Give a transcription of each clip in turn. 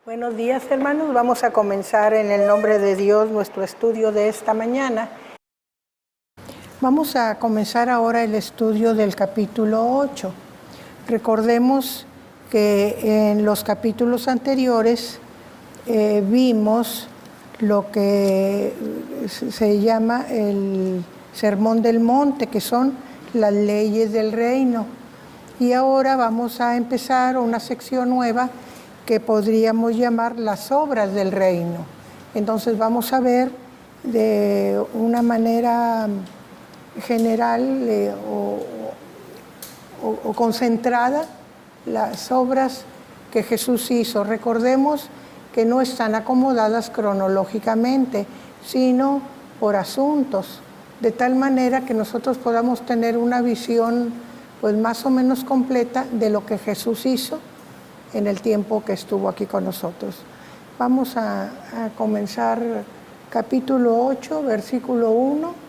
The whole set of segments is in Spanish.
Buenos días, hermanos. Vamos a comenzar en el nombre de Dios nuestro estudio de esta mañana. Vamos a comenzar ahora el estudio del capítulo 8. Recordemos que en los capítulos anteriores vimos lo que se llama el Sermón del Monte, que son las leyes del reino. Y ahora vamos a empezar una sección nueva que podríamos llamar las obras del reino. Entonces vamos a ver de una manera general o concentrada las obras que Jesús hizo. Recordemos que no están acomodadas cronológicamente, sino por asuntos, de tal manera que nosotros podamos tener una visión pues más o menos completa de lo que Jesús hizo en el tiempo que estuvo aquí con nosotros. Vamos a comenzar capítulo 8, versículo 1.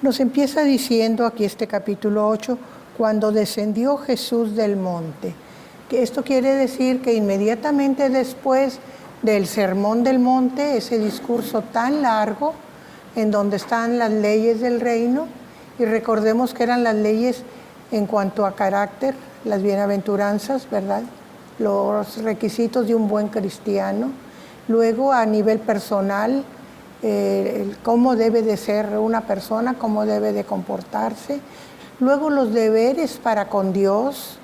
Nos empieza diciendo aquí este capítulo 8, cuando descendió Jesús del monte. Esto quiere decir que inmediatamente después del Sermón del Monte, ese discurso tan largo, en donde están las leyes del reino, y recordemos que eran las leyes en cuanto a carácter, las bienaventuranzas, ¿verdad? Los requisitos de un buen cristiano. Luego, a nivel personal, cómo debe de ser una persona, cómo debe de comportarse. Luego los deberes para con Dios,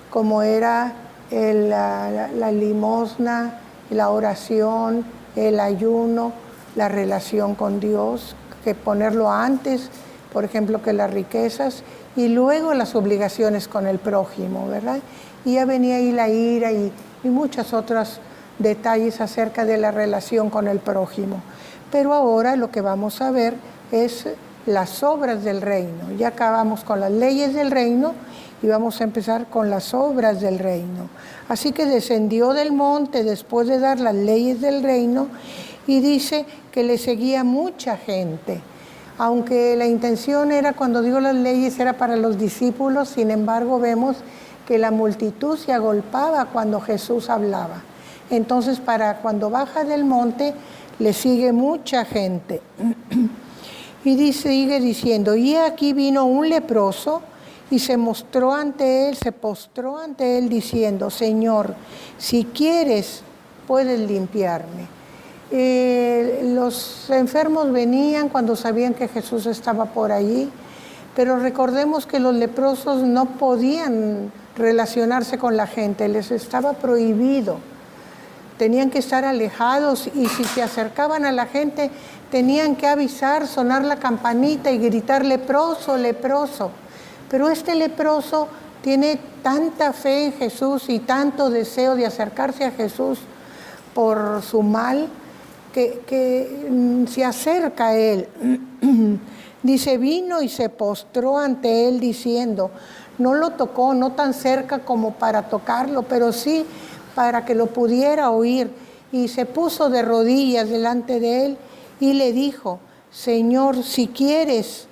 como era la limosna, la oración, el ayuno, la relación con Dios, que ponerlo antes, por ejemplo, que las riquezas, y luego las obligaciones con el prójimo, ¿verdad? Y ya venía ahí la ira y muchos otros detalles acerca de la relación con el prójimo. Pero ahora lo que vamos a ver es las obras del reino. Ya acabamos con las leyes del reino y vamos a empezar con las obras del reino. Así que descendió del monte después de dar las leyes del reino y dice que le seguía mucha gente. Aunque la intención era, cuando dio las leyes, era para los discípulos, sin embargo vemos que la multitud se agolpaba cuando Jesús hablaba. Entonces, para cuando baja del monte, le sigue mucha gente. Y sigue diciendo, y aquí vino un leproso y se postró ante él diciendo, Señor, si quieres, puedes limpiarme. Los enfermos venían cuando sabían que Jesús estaba por allí, pero recordemos que los leprosos no podían relacionarse con la gente, les estaba prohibido. Tenían que estar alejados y si se acercaban a la gente tenían que avisar, sonar la campanita y gritar leproso, leproso. Pero este leproso tiene tanta fe en Jesús y tanto deseo de acercarse a Jesús por su mal que se acerca a él. Dice, vino y se postró ante él diciendo, no lo tocó, no tan cerca como para tocarlo, pero sí para que lo pudiera oír, y se puso de rodillas delante de él y le dijo, Señor, si quieres,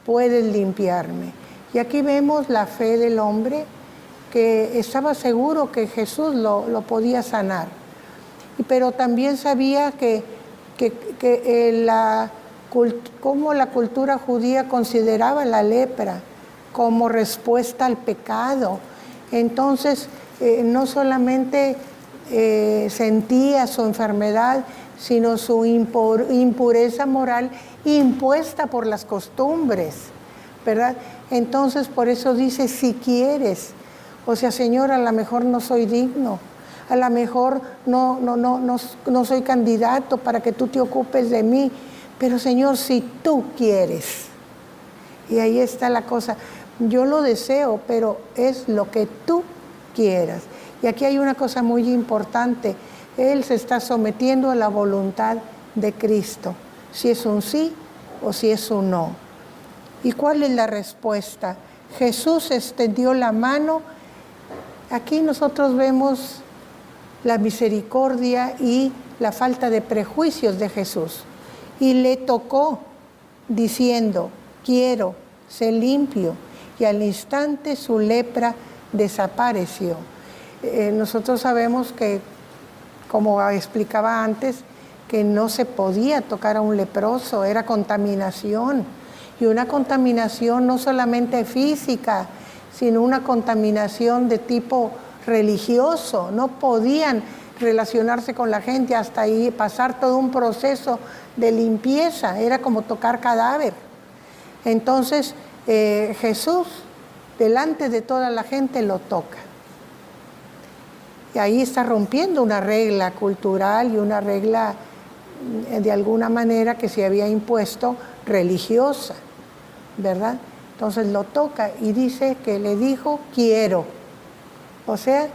puedes limpiarme. Y aquí vemos la fe del hombre que estaba seguro que Jesús lo podía sanar, pero también sabía cómo la cultura judía consideraba la lepra como respuesta al pecado. Entonces, no solamente sentía su enfermedad, sino su impureza moral impuesta por las costumbres, ¿verdad? Entonces, por eso dice, si quieres. O sea, Señor, a lo mejor no soy digno, a lo mejor no soy candidato para que tú te ocupes de mí, pero Señor, si tú quieres. Y ahí está la cosa. yo lo deseo, pero es lo que tú quieras. Y aquí hay una cosa muy importante, él se está sometiendo a la voluntad de Cristo, si es un sí o si es un no. ¿Y cuál es la respuesta? Jesús extendió la mano. Aquí nosotros vemos la misericordia y la falta de prejuicios de Jesús. Y le tocó diciendo, quiero, sé limpio. Y al instante su lepra desapareció. Nosotros sabemos que, como explicaba antes, que no se podía tocar a un leproso, era contaminación. Y una contaminación no solamente física, sino una contaminación de tipo religioso. No podían relacionarse con la gente hasta ahí, pasar todo un proceso de limpieza. Era como tocar cadáver. Entonces, Jesús, delante de toda la gente, lo toca. Y ahí está rompiendo una regla cultural y una regla, de alguna manera, que se había impuesto religiosa, ¿verdad? Entonces lo toca y dice que le dijo, quiero. O sea,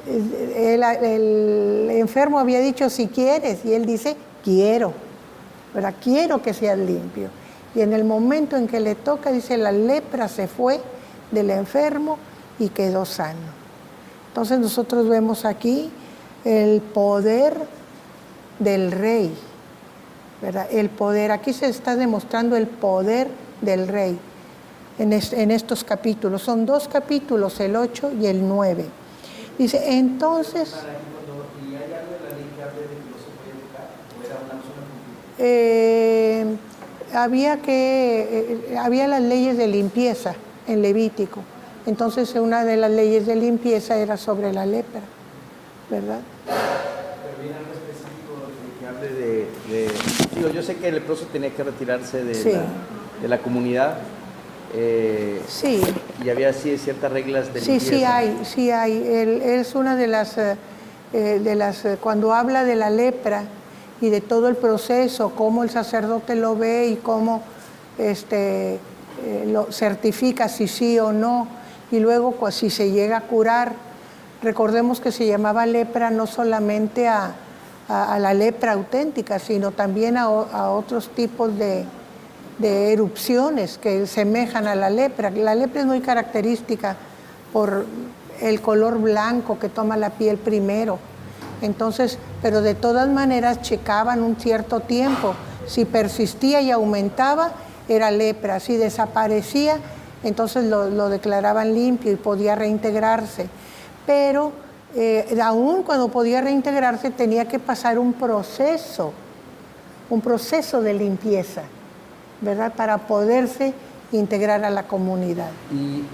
el enfermo había dicho, si quieres, y él dice, quiero, ¿verdad? Quiero que seas limpio. Y en el momento en que le toca, dice, la lepra se fue del enfermo y quedó sano. Entonces nosotros vemos aquí el poder del rey, ¿verdad? El poder, aquí se está demostrando el poder del rey en estos capítulos. Son 2 capítulos, el 8 y el 9. Dice, entonces... ¿Y hay algo en la ley que hable de que no se puede tocar? ¿O era una sola había las leyes de limpieza en Levítico. Entonces una de las leyes de limpieza era sobre la lepra, ¿verdad? Pero viene algo específico que hable digo, yo sé que el leproso tenía que retirarse de la comunidad. Sí. Y había así ciertas reglas de limpieza. Sí hay. Es una de las cuando habla de la lepra y de todo el proceso, cómo el sacerdote lo ve y cómo lo certifica si sí o no, y luego pues, si se llega a curar. Recordemos que se llamaba lepra no solamente a la lepra auténtica, sino también a otros tipos de erupciones que semejan a la lepra. La lepra es muy característica por el color blanco que toma la piel primero. Entonces, pero de todas maneras checaban un cierto tiempo. Si persistía y aumentaba, era lepra. Si desaparecía, entonces lo declaraban limpio y podía reintegrarse. Pero aún cuando podía reintegrarse tenía que pasar un proceso de limpieza, ¿verdad? Para poderse integrar a la comunidad.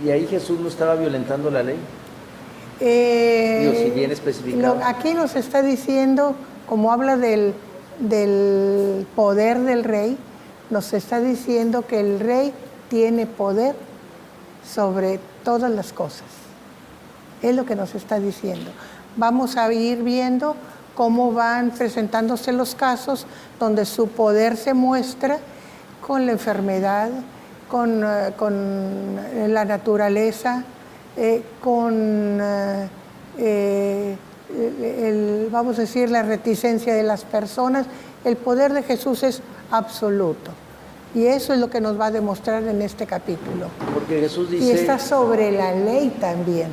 ¿Y ahí Jesús no estaba violentando la ley? Si bien especificado. Aquí nos está diciendo, como habla del poder del rey, nos está diciendo que el rey tiene poder sobre todas las cosas. Es lo que nos está diciendo. Vamos a ir viendo cómo van presentándose los casos donde su poder se muestra con la enfermedad, con la naturaleza, vamos a decir, la reticencia de las personas. El poder de Jesús es absoluto. Y eso es lo que nos va a demostrar en este capítulo. Porque Jesús dice... Y está sobre la ley también.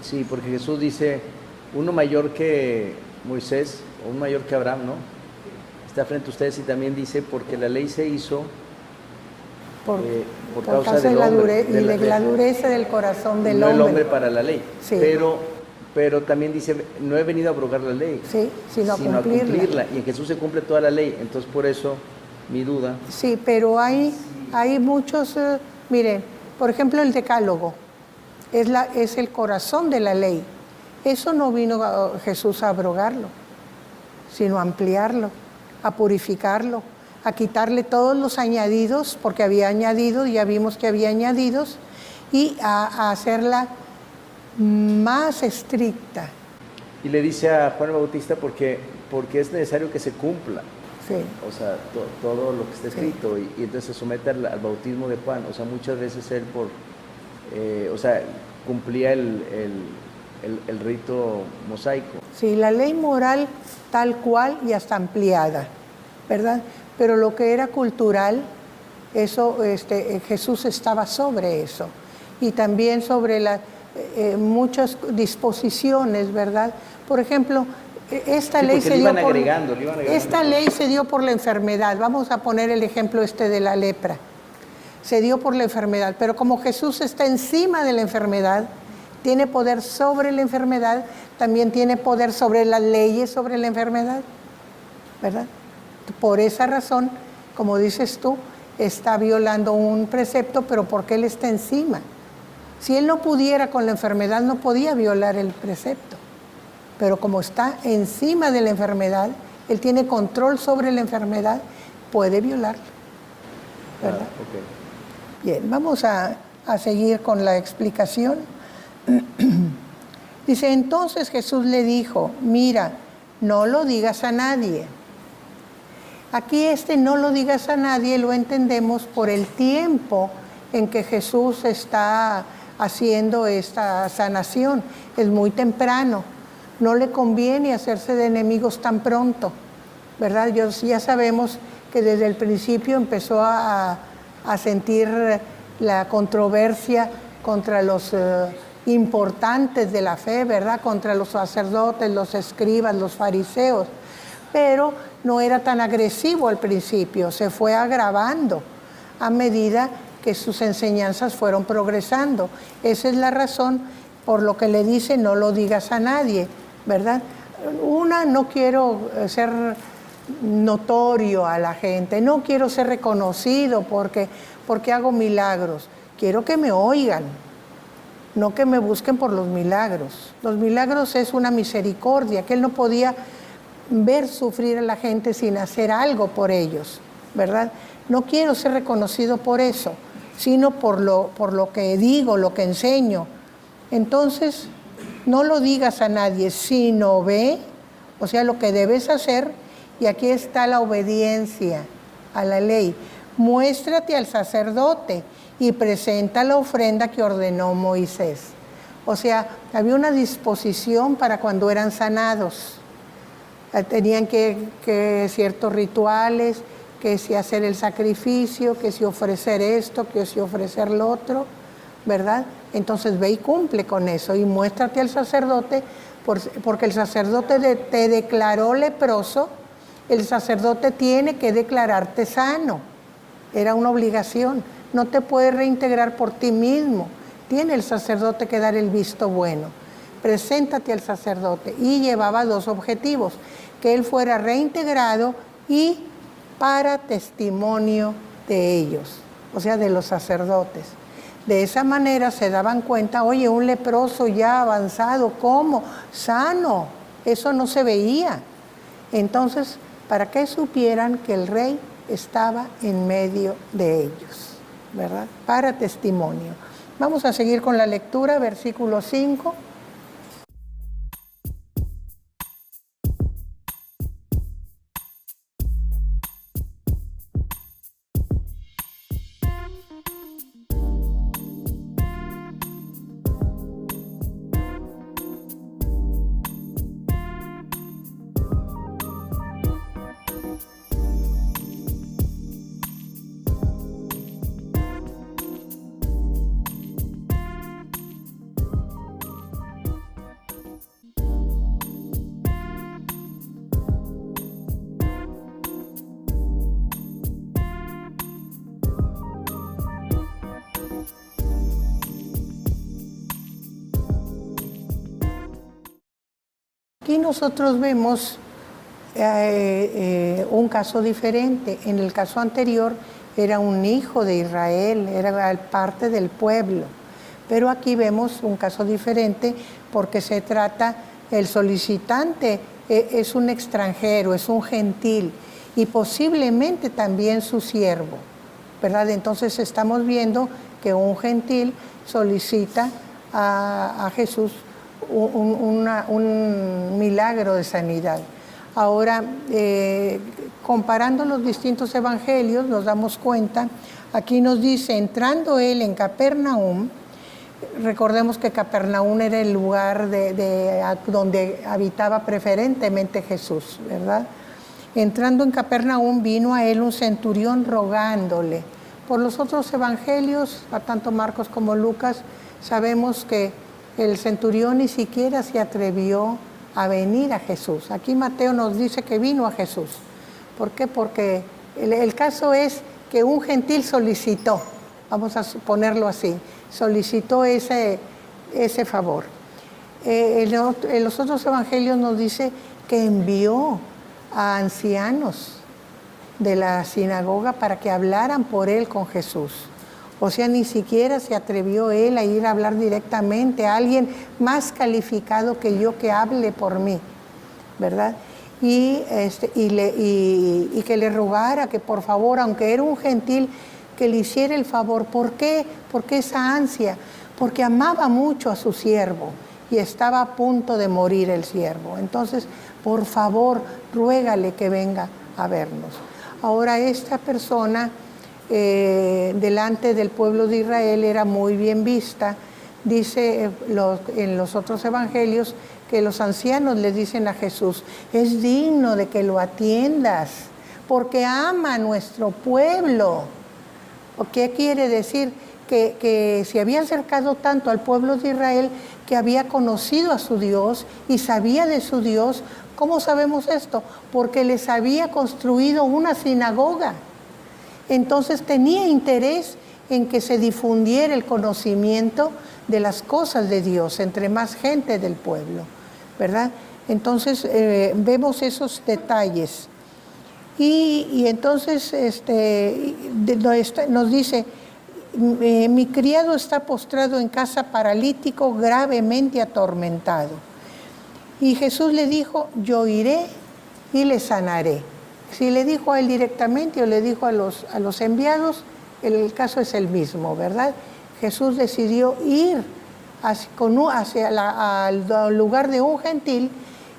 Sí, porque Jesús dice, uno mayor que Moisés, o un mayor que Abraham, ¿no? Está frente a ustedes, y también dice, porque la ley se hizo por causa de la dureza del corazón del hombre. No el hombre para la ley. Sí. Pero también dice, no he venido a abrogar la ley, sí, sino a cumplirla. Y en Jesús se cumple toda la ley. Entonces, por eso, mi duda. Sí, pero hay muchos, miren, por ejemplo, el decálogo es el corazón de la ley. Eso no vino Jesús a abrogarlo, sino a ampliarlo, a purificarlo, a quitarle todos los añadidos, porque había añadidos, ya vimos que había añadidos, y a hacerla más estricta. Y le dice a Juan el Bautista porque es necesario que se cumpla. Sí. O sea, todo lo que está Sí. escrito, y entonces se somete al bautismo de Juan. O sea, muchas veces él o sea, cumplía el rito mosaico. Sí, la ley moral tal cual y hasta ampliada, ¿verdad? Pero lo que era cultural, eso, Jesús estaba sobre eso. Y también sobre muchas disposiciones, ¿verdad? Por ejemplo, esta Sí, ley porque se le dio iban agregando, le iban agregando esta cosas. ley se dio por la enfermedad. Vamos a poner el ejemplo de la lepra. Se dio por la enfermedad, pero como Jesús está encima de la enfermedad, tiene poder sobre la enfermedad, también tiene poder sobre las leyes sobre la enfermedad, ¿verdad? Por esa razón, como dices tú, está violando un precepto, pero porque Él está encima. Si Él no pudiera con la enfermedad, no podía violar el precepto. Pero como está encima de la enfermedad, Él tiene control sobre la enfermedad, puede violarlo, ¿verdad? Okay. Bien, vamos a seguir con la explicación. Dice, entonces Jesús le dijo, mira, no lo digas a nadie. Aquí no lo digas a nadie lo entendemos por el tiempo en que Jesús está haciendo esta sanación. Es muy temprano, no le conviene hacerse de enemigos tan pronto, ¿verdad? Ya sabemos que desde el principio empezó a sentir la controversia contra los importantes de la fe, ¿verdad? Contra los sacerdotes, los escribas, los fariseos. Pero no era tan agresivo al principio, se fue agravando a medida que sus enseñanzas fueron progresando. Esa es la razón por lo que le dice no lo digas a nadie, ¿verdad? No quiero ser notorio a la gente, no quiero ser reconocido porque hago milagros, quiero que me oigan, no que me busquen por los milagros. Los milagros es una misericordia, que Él no podía ver sufrir a la gente sin hacer algo por ellos, ¿verdad? No quiero ser reconocido por eso, sino por lo que digo, lo que enseño. Entonces, no lo digas a nadie, sino ve, o sea, lo que debes hacer, y aquí está la obediencia a la ley. Muéstrate al sacerdote y presenta la ofrenda que ordenó Moisés. O sea, había una disposición para cuando eran sanados. Tenían que ciertos rituales, que si hacer el sacrificio, que si ofrecer esto, que si ofrecer lo otro, ¿verdad? Entonces ve y cumple con eso y muéstrate al sacerdote, porque el sacerdote te declaró leproso, el sacerdote tiene que declararte sano. Era una obligación. No te puedes reintegrar por ti mismo. Tiene el sacerdote que dar el visto bueno. Preséntate al sacerdote. Y llevaba dos objetivos: que él fuera reintegrado y para testimonio de ellos, o sea, de los sacerdotes. De esa manera se daban cuenta, oye, un leproso ya avanzado, ¿cómo? Sano. Eso no se veía. Entonces, para que supieran que el rey estaba en medio de ellos, ¿verdad? Para testimonio. Vamos a seguir con la lectura, versículo 5. Aquí nosotros vemos un caso diferente. En el caso anterior era un hijo de Israel, era parte del pueblo. Pero aquí vemos un caso diferente porque se trata, el solicitante es un extranjero, es un gentil y posiblemente también su siervo, ¿verdad? Entonces estamos viendo que un gentil solicita a Jesús un milagro de sanidad. Ahora, comparando los distintos evangelios, nos damos cuenta, aquí nos dice, entrando él en Capernaum, recordemos que Capernaum era el lugar donde habitaba preferentemente Jesús, ¿verdad? Entrando en Capernaum vino a él un centurión rogándole. Por los otros evangelios, tanto Marcos como Lucas, sabemos que el centurión ni siquiera se atrevió a venir a Jesús. Aquí Mateo nos dice que vino a Jesús. ¿Por qué? Porque el caso es que un gentil solicitó, vamos a ponerlo así, solicitó ese favor. En los otros evangelios nos dice que envió a ancianos de la sinagoga para que hablaran por él con Jesús. O sea, ni siquiera se atrevió él a ir a hablar directamente a alguien más calificado que yo que hable por mí, ¿verdad? Y que le rogara que por favor, aunque era un gentil, que le hiciera el favor. ¿Por qué? Porque esa ansia, porque amaba mucho a su siervo y estaba a punto de morir el siervo. Entonces, por favor, ruégale que venga a vernos. Ahora, esta persona delante del pueblo de Israel era muy bien vista. Dice en los otros evangelios que los ancianos le dicen a Jesús, es digno de que lo atiendas, porque ama a nuestro pueblo. ¿Qué quiere decir? Que se había acercado tanto al pueblo de Israel que había conocido a su Dios y sabía de su Dios. ¿Cómo sabemos esto? Porque les había construido una sinagoga. Entonces tenía interés en que se difundiera el conocimiento de las cosas de Dios entre más gente del pueblo, ¿verdad? Entonces vemos esos detalles. Y entonces nos dice, mi criado está postrado en casa paralítico, gravemente atormentado. Y Jesús le dijo, yo iré y le sanaré. Si le dijo a él directamente o le dijo a los enviados, el caso es el mismo, ¿verdad? Jesús decidió ir al lugar de un gentil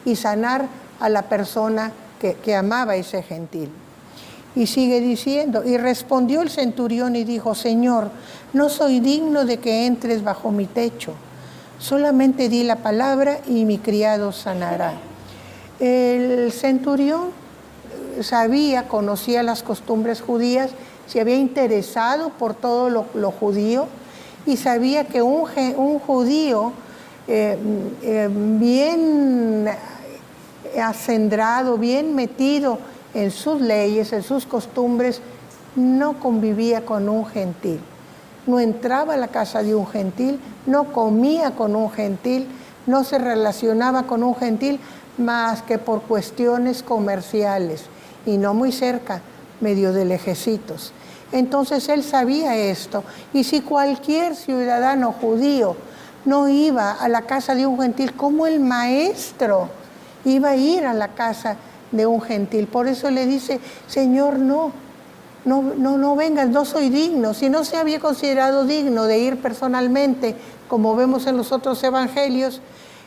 y sanar a la persona que amaba a ese gentil. Y sigue diciendo, y respondió el centurión y dijo, Señor, no soy digno de que entres bajo mi techo. Solamente di la palabra y mi criado sanará. El centurión conocía las costumbres judías, se había interesado por todo lo judío y sabía que un judío bien acendrado, bien metido en sus leyes, en sus costumbres, no convivía con un gentil. No entraba a la casa de un gentil, no comía con un gentil, no se relacionaba con un gentil más que por cuestiones comerciales y no muy cerca, medio de lejecitos. Entonces él sabía esto, y si cualquier ciudadano judío no iba a la casa de un gentil, ¿cómo el maestro iba a ir a la casa de un gentil? Por eso le dice, Señor, no vengas, no soy digno. Si no se había considerado digno de ir personalmente, como vemos en los otros evangelios,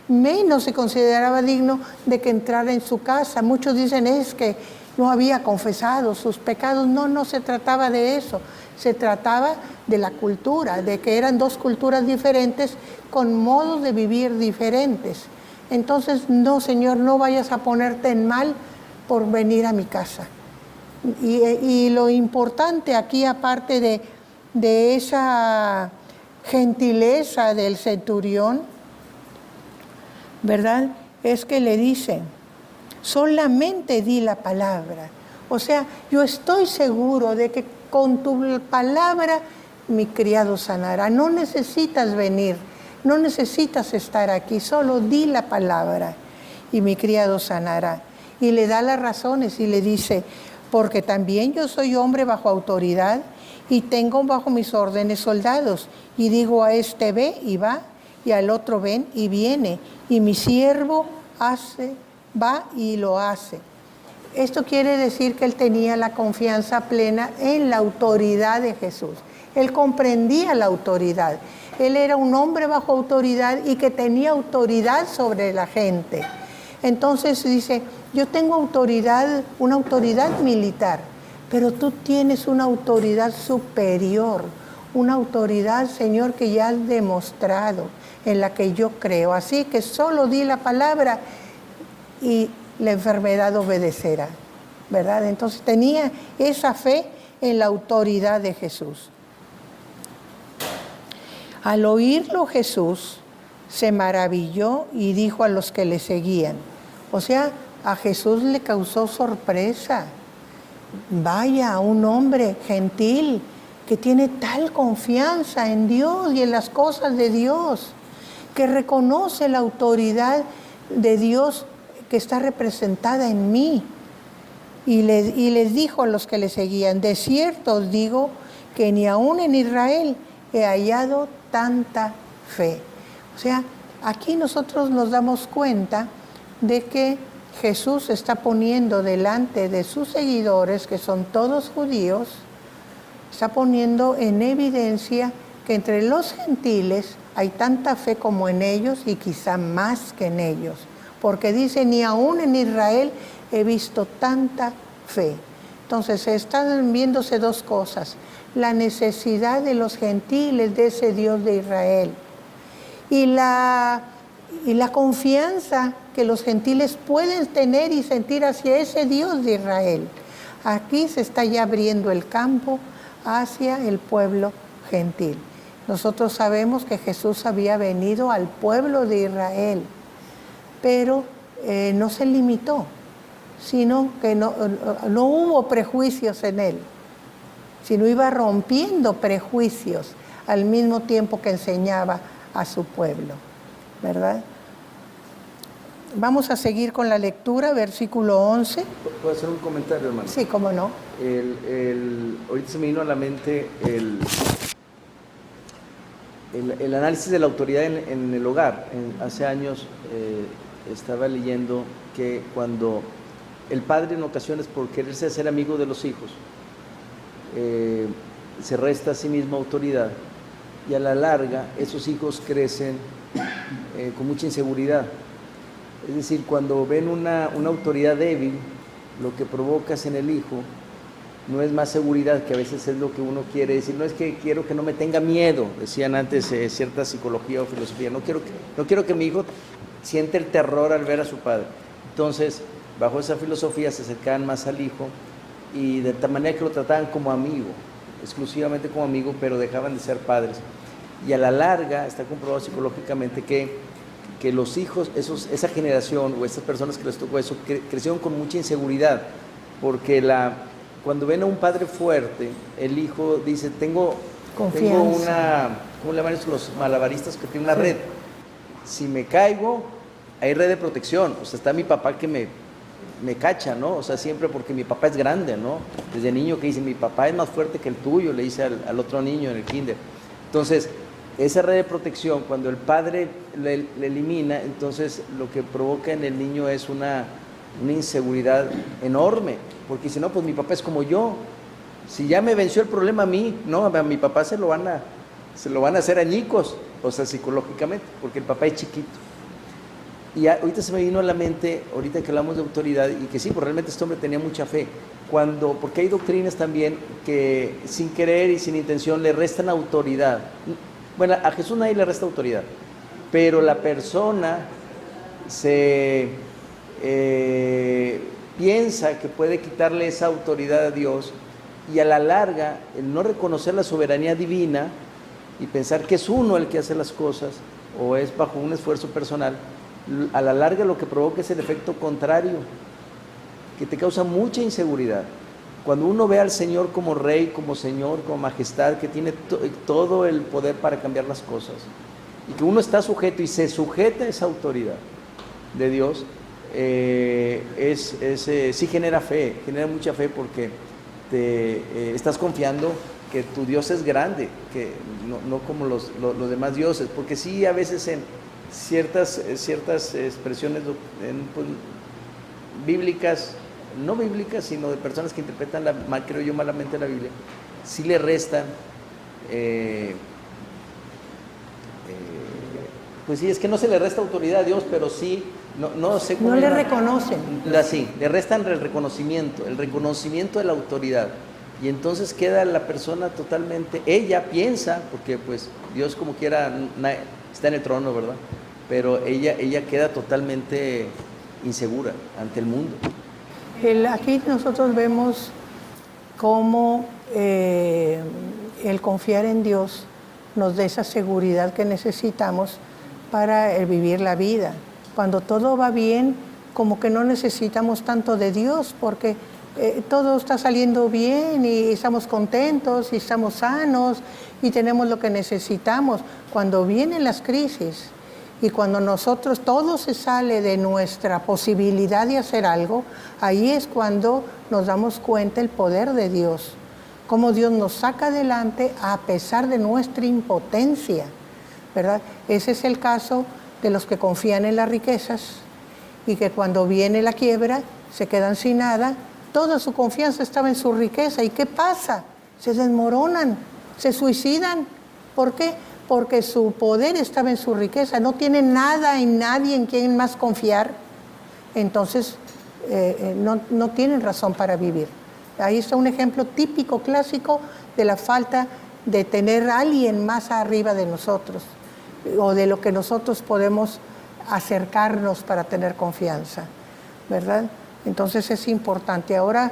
menos se consideraba digno de que entrara en su casa. Muchos dicen es que no había confesado sus pecados. No se trataba de eso. Se trataba de la cultura, de que eran dos culturas diferentes con modos de vivir diferentes. Entonces, no, Señor, no vayas a ponerte en mal por venir a mi casa. Y lo importante aquí, aparte de esa gentileza del centurión, ¿verdad? Es que le dice, solamente di la palabra. O sea, yo estoy seguro de que con tu palabra mi criado sanará. No necesitas venir, no necesitas estar aquí, solo di la palabra y mi criado sanará. Y le da las razones y le dice, porque también yo soy hombre bajo autoridad y tengo bajo mis órdenes soldados. Y digo a este ve y va, y al otro ven y viene. Y mi siervo va y lo hace. Esto quiere decir que él tenía la confianza plena en la autoridad de Jesús. Él comprendía la autoridad. Él era un hombre bajo autoridad y que tenía autoridad sobre la gente. Entonces dice, yo tengo autoridad, una autoridad militar, pero tú tienes una autoridad superior, una autoridad, Señor, que ya has demostrado, en la que yo creo. Así que solo di la palabra y la enfermedad obedecerá, ¿verdad? Entonces tenía esa fe en la autoridad de Jesús. Al oírlo Jesús se maravilló y dijo a los que le seguían. O sea, a Jesús le causó sorpresa. Vaya, un hombre gentil que tiene tal confianza en Dios y en las cosas de Dios, que reconoce la autoridad de Dios que está representada en mí. Y les dijo a los que le seguían, de cierto os digo que ni aún en Israel he hallado tanta fe. O sea, aquí nosotros nos damos cuenta de que Jesús está poniendo delante de sus seguidores, que son todos judíos, está poniendo en evidencia que entre los gentiles hay tanta fe como en ellos y quizá más que en ellos. Porque dice, ni aún en Israel he visto tanta fe. Entonces están viéndose dos cosas: la necesidad de los gentiles de ese Dios de Israel y la confianza que los gentiles pueden tener y sentir hacia ese Dios de Israel. Aquí se está ya abriendo el campo hacia el pueblo gentil. Nosotros sabemos que Jesús había venido al pueblo de Israel, pero no se limitó, sino que no hubo prejuicios en él, sino iba rompiendo prejuicios al mismo tiempo que enseñaba a su pueblo, ¿verdad? Vamos a seguir con la lectura, versículo 11. ¿Puedo hacer un comentario, hermano? Sí, cómo no. Ahorita se me vino a la mente el análisis de la autoridad en el hogar. Hace años estaba leyendo que cuando el padre, en ocasiones por quererse hacer amigo de los hijos, se resta a sí mismo autoridad, y a la larga esos hijos crecen con mucha inseguridad. Es decir, cuando ven una autoridad débil, lo que provocas en el hijo no es más seguridad, que a veces es lo que uno quiere decir. No es que quiero que no me tenga miedo, decían antes cierta psicología o filosofía. No quiero que mi hijo siente el terror al ver a su padre. Entonces, bajo esa filosofía se acercaban más al hijo, y de tal manera que lo trataban como amigo, exclusivamente como amigo, pero dejaban de ser padres. Y a la larga está comprobado psicológicamente que los hijos, esa generación o esas personas que les tocó eso, crecieron con mucha inseguridad, porque cuando ven a un padre fuerte, el hijo dice, tengo una, ¿cómo le llaman eso los malabaristas? Que tiene una red. Si me caigo, hay red de protección. O sea, está mi papá que me cacha, ¿no? O sea, siempre, porque mi papá es grande, ¿no? Desde niño que dice, mi papá es más fuerte que el tuyo, le dice al otro niño en el kinder. Entonces, esa red de protección, cuando el padre le elimina, entonces lo que provoca en el niño es una inseguridad enorme, porque si no, pues mi papá es como yo. Si ya me venció el problema a mí, no, a mi papá se lo van a hacer añicos, o sea, psicológicamente, porque el papá es chiquito. Y ahorita se me vino a la mente, ahorita que hablamos de autoridad, y que sí, pues realmente este hombre tenía mucha fe, porque hay doctrinas también que sin querer y sin intención le restan autoridad. Bueno, a Jesús nadie le resta autoridad, pero la persona piensa que puede quitarle esa autoridad a Dios, y a la larga, el no reconocer la soberanía divina y pensar que es uno el que hace las cosas, o es bajo un esfuerzo personal, a la larga lo que provoca es el efecto contrario, que te causa mucha inseguridad. Cuando uno ve al Señor como Rey, como Señor, como Majestad, que tiene todo el poder para cambiar las cosas, y que uno está sujeto y se sujeta a esa autoridad de Dios, sí genera fe, genera mucha fe, porque estás confiando que tu Dios es grande, que no como los demás dioses, porque sí, a veces en ciertas expresiones pues, bíblicas, no bíblicas, sino de personas que interpretan, creo yo, malamente la Biblia, sí le restan, pues sí, es que no se le resta autoridad a Dios, pero sí no sé cómo No le llaman. reconocen. Sí, le restan el reconocimiento de la autoridad. Y entonces queda la persona totalmente, ella piensa, porque pues Dios como quiera está en el trono, ¿verdad? Pero ella queda totalmente insegura ante el mundo. Aquí nosotros vemos cómo el confiar en Dios nos da esa seguridad que necesitamos para vivir la vida. Cuando todo va bien, como que no necesitamos tanto de Dios, porque todo está saliendo bien y estamos contentos y estamos sanos y tenemos lo que necesitamos. Cuando vienen las crisis y cuando nosotros todo se sale de nuestra posibilidad de hacer algo, ahí es cuando nos damos cuenta el poder de Dios, cómo Dios nos saca adelante a pesar de nuestra impotencia, ¿verdad? Ese es el caso de los que confían en las riquezas y que cuando viene la quiebra se quedan sin nada. Toda su confianza estaba en su riqueza. ¿Y qué pasa? Se desmoronan, se suicidan. ¿Por qué? Porque su poder estaba en su riqueza. No tienen nada y nadie en quien más confiar. Entonces, no tienen razón para vivir. Ahí está un ejemplo típico, clásico, de la falta de tener a alguien más arriba de nosotros o de lo que nosotros podemos acercarnos para tener confianza, ¿verdad? Entonces es importante. Ahora,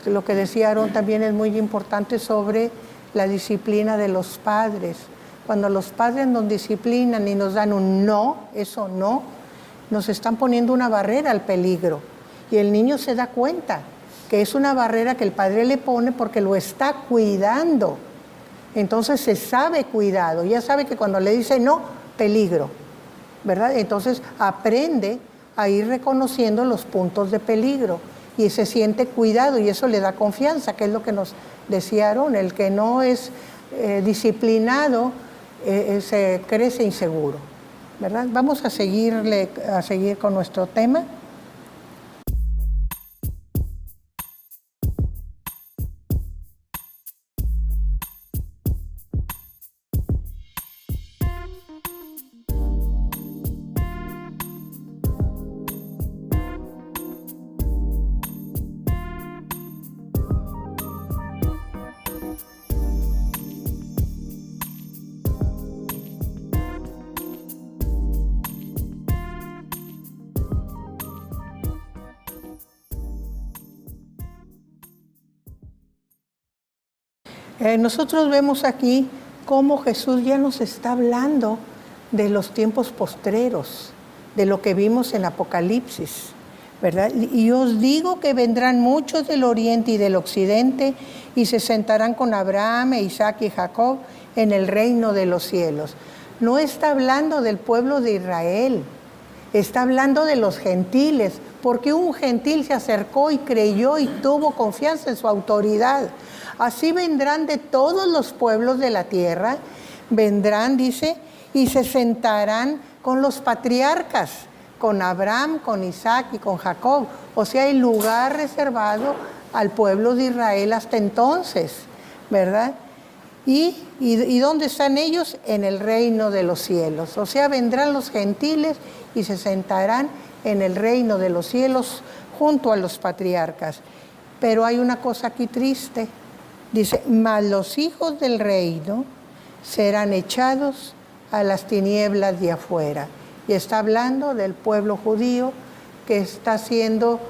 lo que decía Aarón también es muy importante sobre la disciplina de los padres. Cuando los padres nos disciplinan y nos dan un no, eso no, nos están poniendo una barrera al peligro. Y el niño se da cuenta que es una barrera que el padre le pone porque lo está cuidando. Entonces se sabe cuidado, ya sabe que cuando le dice no, peligro, ¿verdad? Entonces aprende a ir reconociendo los puntos de peligro y se siente cuidado y eso le da confianza, que es lo que nos decía Aarón, el que no es disciplinado se crece inseguro, ¿verdad? Vamos a seguir con nuestro tema. Nosotros vemos aquí cómo Jesús ya nos está hablando de los tiempos postreros, de lo que vimos en Apocalipsis, ¿verdad? Y os digo que vendrán muchos del oriente y del occidente y se sentarán con Abraham, Isaac y Jacob en el reino de los cielos. No está hablando del pueblo de Israel, está hablando de los gentiles, porque un gentil se acercó y creyó y tuvo confianza en su autoridad. Así vendrán de todos los pueblos de la tierra, vendrán, dice, y se sentarán con los patriarcas, con Abraham, con Isaac y con Jacob. O sea, el lugar reservado al pueblo de Israel hasta entonces, ¿verdad? ¿Y dónde están ellos? En el reino de los cielos. O sea, vendrán los gentiles y se sentarán en el reino de los cielos junto a los patriarcas. Pero hay una cosa aquí triste. Dice, mas los hijos del reino serán echados a las tinieblas de afuera. Y está hablando del pueblo judío que está siendo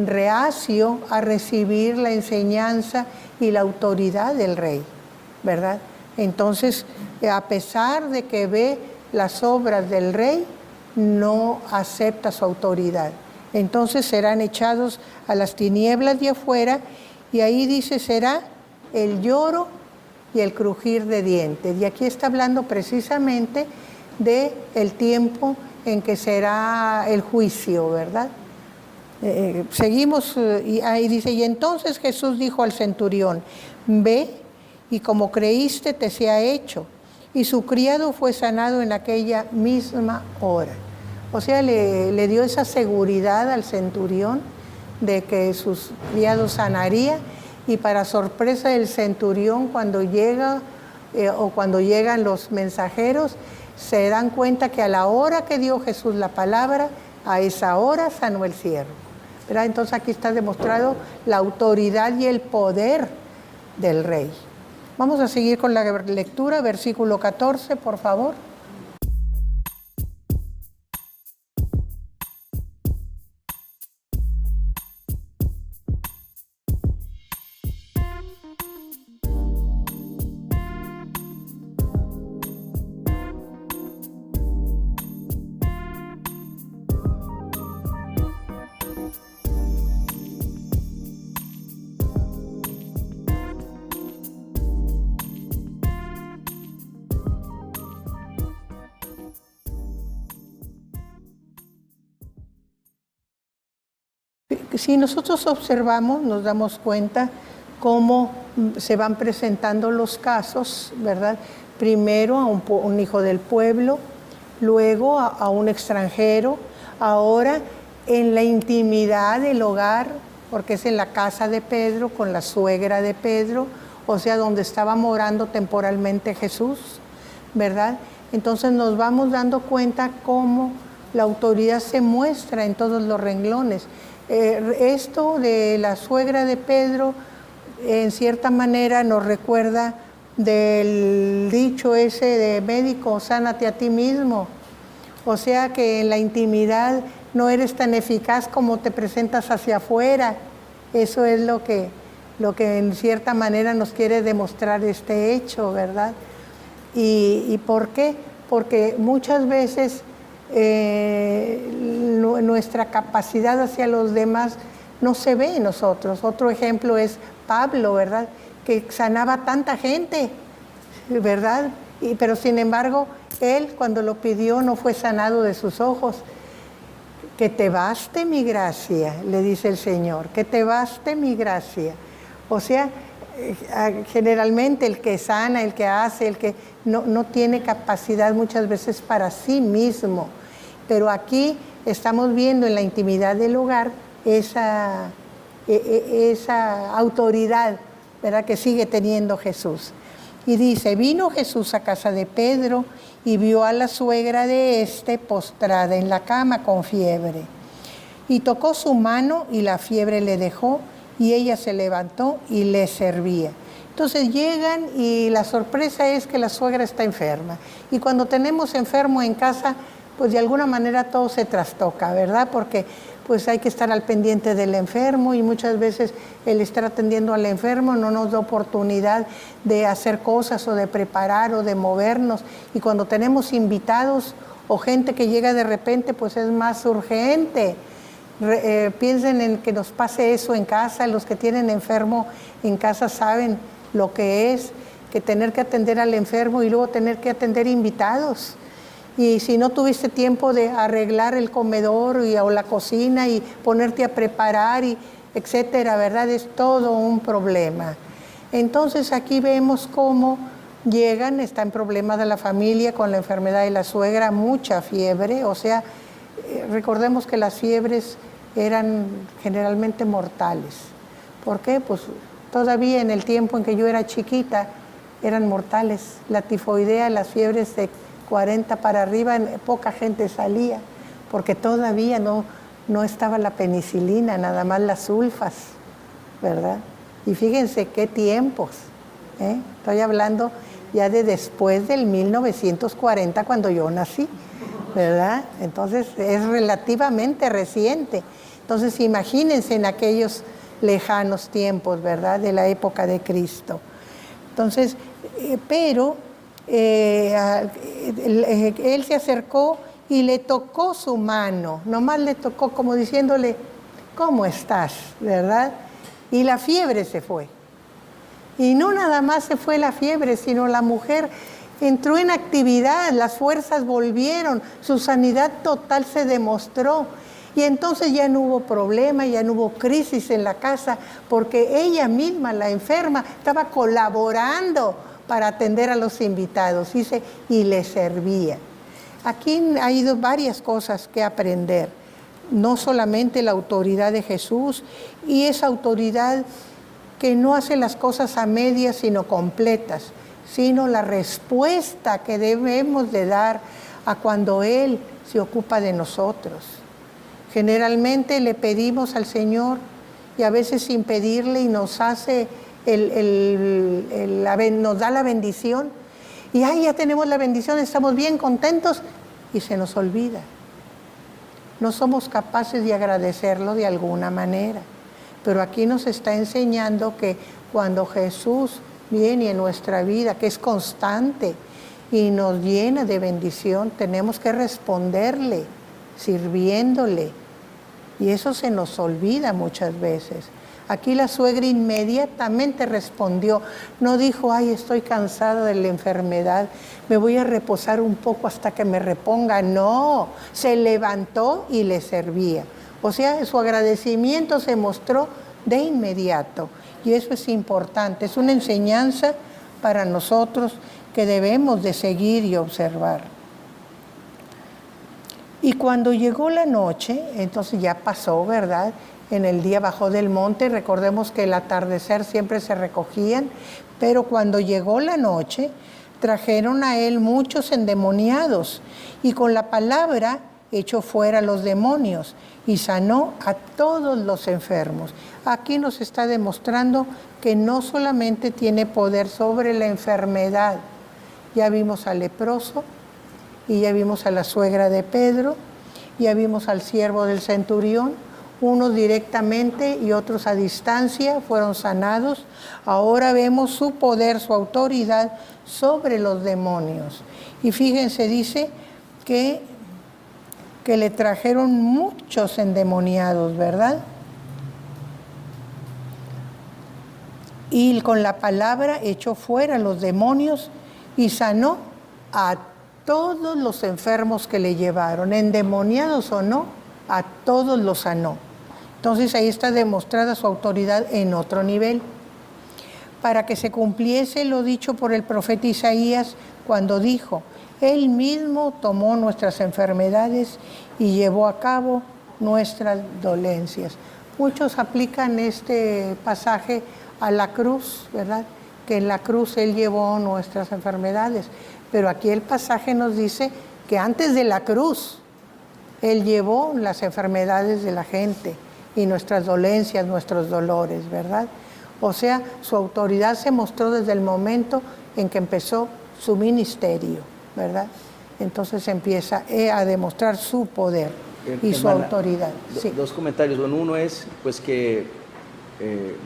reacio a recibir la enseñanza y la autoridad del rey, ¿verdad? Entonces, a pesar de que ve las obras del rey, no acepta su autoridad. Entonces serán echados a las tinieblas de afuera y ahí dice, será el lloro y el crujir de dientes. Y aquí está hablando precisamente del tiempo en que será el juicio, ¿verdad? Seguimos, y ahí dice, y entonces Jesús dijo al centurión, ve y como creíste te sea hecho. Y su criado fue sanado en aquella misma hora. O sea, le dio esa seguridad al centurión de que sus criados sanaría. Y para sorpresa del centurión, cuando llega o cuando llegan los mensajeros, se dan cuenta que a la hora que dio Jesús la palabra, a esa hora sanó el siervo, ¿verdad? Entonces aquí está demostrado la autoridad y el poder del rey. Vamos a seguir con la lectura, versículo 14, por favor. Si nosotros observamos, nos damos cuenta cómo se van presentando los casos, ¿verdad? Primero a un hijo del pueblo, luego a un extranjero, ahora en la intimidad del hogar, porque es en la casa de Pedro, con la suegra de Pedro, o sea, donde estaba morando temporalmente Jesús, ¿verdad? Entonces nos vamos dando cuenta cómo la autoridad se muestra en todos los renglones. Esto de la suegra de Pedro, en cierta manera, nos recuerda del dicho ese de médico, sánate a ti mismo. O sea que en la intimidad no eres tan eficaz como te presentas hacia afuera. Eso es lo que en cierta manera nos quiere demostrar este hecho, ¿verdad? ¿Y por qué? Porque muchas veces nuestra capacidad hacia los demás no se ve en nosotros. Otro ejemplo es Pablo, ¿verdad? Que sanaba tanta gente, ¿verdad? Pero sin embargo, él cuando lo pidió no fue sanado de sus ojos. Que te baste mi gracia, le dice el Señor, que te baste mi gracia. O sea, generalmente el que sana, el que hace, el que no tiene capacidad muchas veces para sí mismo. Pero aquí estamos viendo en la intimidad del hogar esa autoridad, ¿verdad?, que sigue teniendo Jesús. Y dice, vino Jesús a casa de Pedro y vio a la suegra de éste postrada en la cama con fiebre. Y tocó su mano y la fiebre le dejó y ella se levantó y le servía. Entonces llegan y la sorpresa es que la suegra está enferma. Y cuando tenemos enfermo en casa, pues de alguna manera todo se trastoca, ¿verdad? Porque pues hay que estar al pendiente del enfermo y muchas veces el estar atendiendo al enfermo no nos da oportunidad de hacer cosas o de preparar o de movernos. Y cuando tenemos invitados o gente que llega de repente, pues es más urgente. Piensen en que nos pase eso en casa. Los que tienen enfermo en casa saben lo que es que tener que atender al enfermo y luego tener que atender invitados. Y si no tuviste tiempo de arreglar el comedor o la cocina y ponerte a preparar, y etcétera, ¿verdad? Es todo un problema. Entonces aquí vemos cómo llegan, está en problemas de la familia con la enfermedad de la suegra, mucha fiebre. O sea, recordemos que las fiebres eran generalmente mortales. ¿Por qué? Pues todavía en el tiempo en que yo era chiquita eran mortales. La tifoidea, las fiebres de 40 para arriba, poca gente salía, porque todavía no estaba la penicilina, nada más las sulfas, ¿verdad? Y fíjense qué tiempos, ¿eh? Estoy hablando ya de después del 1940, cuando yo nací, ¿verdad? Entonces es relativamente reciente. Entonces imagínense en aquellos lejanos tiempos, ¿verdad? De la época de Cristo. Entonces, él se acercó y le tocó su mano, nomás le tocó como diciéndole, ¿cómo estás?, ¿verdad? Y la fiebre se fue. Y no nada más se fue la fiebre, sino la mujer entró en actividad, las fuerzas volvieron, su sanidad total se demostró. Y entonces ya no hubo problema, ya no hubo crisis en la casa, porque ella misma, la enferma, estaba colaborando para atender a los invitados, dice, y le servía. Aquí hay varias cosas que aprender, no solamente la autoridad de Jesús, y esa autoridad que no hace las cosas a medias, sino completas, sino la respuesta que debemos de dar a cuando Él se ocupa de nosotros. Generalmente le pedimos al Señor y a veces sin pedirle y nos hace nos da la bendición y ya tenemos la bendición, estamos bien contentos y se nos olvida. No somos capaces de agradecerlo de alguna manera, pero aquí nos está enseñando que cuando Jesús viene en nuestra vida, que es constante y nos llena de bendición, tenemos que responderle, sirviéndole. Y eso se nos olvida muchas veces. Aquí la suegra inmediatamente respondió, no dijo, ay, estoy cansada de la enfermedad, me voy a reposar un poco hasta que me reponga. No, se levantó y le servía. O sea, su agradecimiento se mostró de inmediato. Y eso es importante, es una enseñanza para nosotros que debemos de seguir y observar. Y cuando llegó la noche, entonces ya pasó, ¿verdad? En el día bajó del monte, recordemos que el atardecer siempre se recogían, pero cuando llegó la noche, trajeron a él muchos endemoniados y con la palabra echó fuera los demonios y sanó a todos los enfermos. Aquí nos está demostrando que no solamente tiene poder sobre la enfermedad, ya vimos al leproso y ya vimos a la suegra de Pedro, ya vimos al siervo del centurión, unos directamente y otros a distancia fueron sanados. Ahora vemos su poder, su autoridad sobre los demonios. Y fíjense, dice que le trajeron muchos endemoniados, ¿verdad? Y con la palabra echó fuera los demonios y sanó a todos los enfermos que le llevaron, endemoniados o no, a todos los sanó. Entonces ahí está demostrada su autoridad en otro nivel. Para que se cumpliese lo dicho por el profeta Isaías cuando dijo, Él mismo tomó nuestras enfermedades y llevó a cabo nuestras dolencias. Muchos aplican este pasaje a la cruz, ¿verdad? Que en la cruz Él llevó nuestras enfermedades. Pero aquí el pasaje nos dice que antes de la cruz Él llevó las enfermedades de la gente y nuestras dolencias, nuestros dolores, ¿verdad? O sea, su autoridad se mostró desde el momento en que empezó su ministerio, ¿verdad? Entonces empieza a demostrar su poder y su autoridad. Sí. Dos comentarios. Bueno, uno es pues que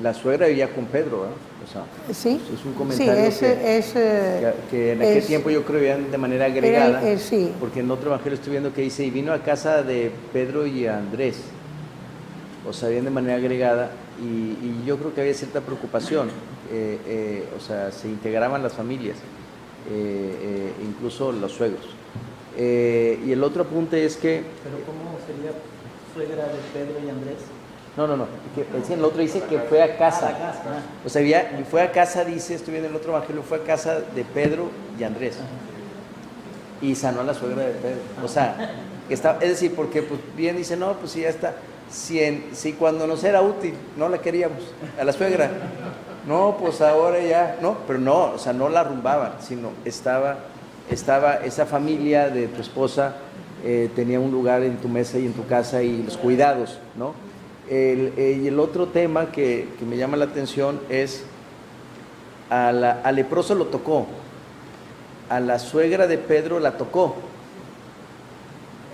la suegra vivía con Pedro, ¿verdad? O sea, sí, es un comentario sí, que en aquel tiempo yo creo que vivían de manera agregada, sí. Porque en otro evangelio estoy viendo que dice, y vino a casa de Pedro y Andrés, o sea, vivían de manera agregada, y yo creo que había cierta preocupación, o sea, se integraban las familias, incluso los suegros. Y el otro apunte es que... ¿Pero cómo sería suegra de Pedro y Andrés? No, el otro dice que fue a casa. O sea, fue a casa, dice, estoy viendo el otro evangelio, fue a casa de Pedro y Andrés. Y sanó a la suegra de Pedro. O sea, es decir, porque pues bien dice, no, pues sí, ya está. Si cuando nos era útil, no la queríamos, a la suegra. No, pues ahora ya, no, pero no, o sea, no la arrumbaban, sino estaba esa familia de tu esposa, tenía un lugar en tu mesa y en tu casa y los cuidados, ¿no? Y el otro tema que me llama la atención es, al leproso lo tocó, a la suegra de Pedro la tocó,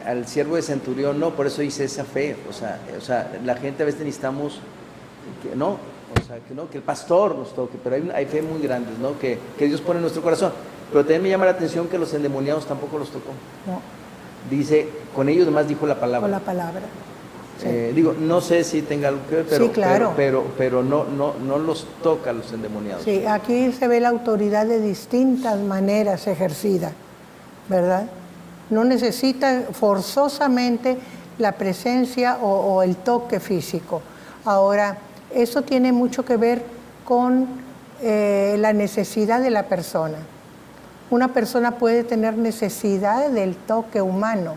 al siervo de centurión no, por eso dice esa fe, o sea, la gente a veces necesitamos, que el pastor nos toque, pero hay fe muy grandes, ¿no? Que Dios pone en nuestro corazón. Pero también me llama la atención que los endemoniados tampoco los tocó. No. Dice, con ellos nomás dijo la palabra. Con la palabra. Sí. No sé si tenga algo que ver, pero, sí, claro. pero no los toca a los endemoniados. Sí, aquí se ve la autoridad de distintas maneras ejercida, ¿verdad? No necesita forzosamente la presencia o el toque físico. Ahora, eso tiene mucho que ver con la necesidad de la persona. Una persona puede tener necesidad del toque humano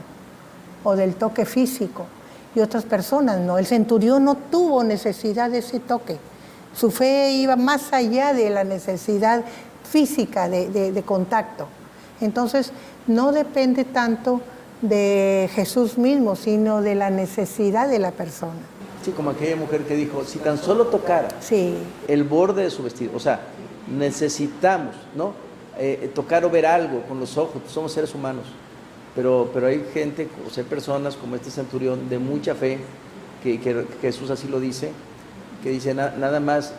o del toque físico y otras personas no. El centurión no tuvo necesidad de ese toque. Su fe iba más allá de la necesidad física de contacto. Entonces, no depende tanto de Jesús mismo, sino de la necesidad de la persona. Sí, como aquella mujer que dijo, si tan solo tocara Sí, el borde de su vestido, o sea, necesitamos, ¿no? Tocar o ver algo con los ojos, somos seres humanos, pero hay gente, o sea, personas como este centurión de mucha fe, que Jesús así lo dice, que dice nada más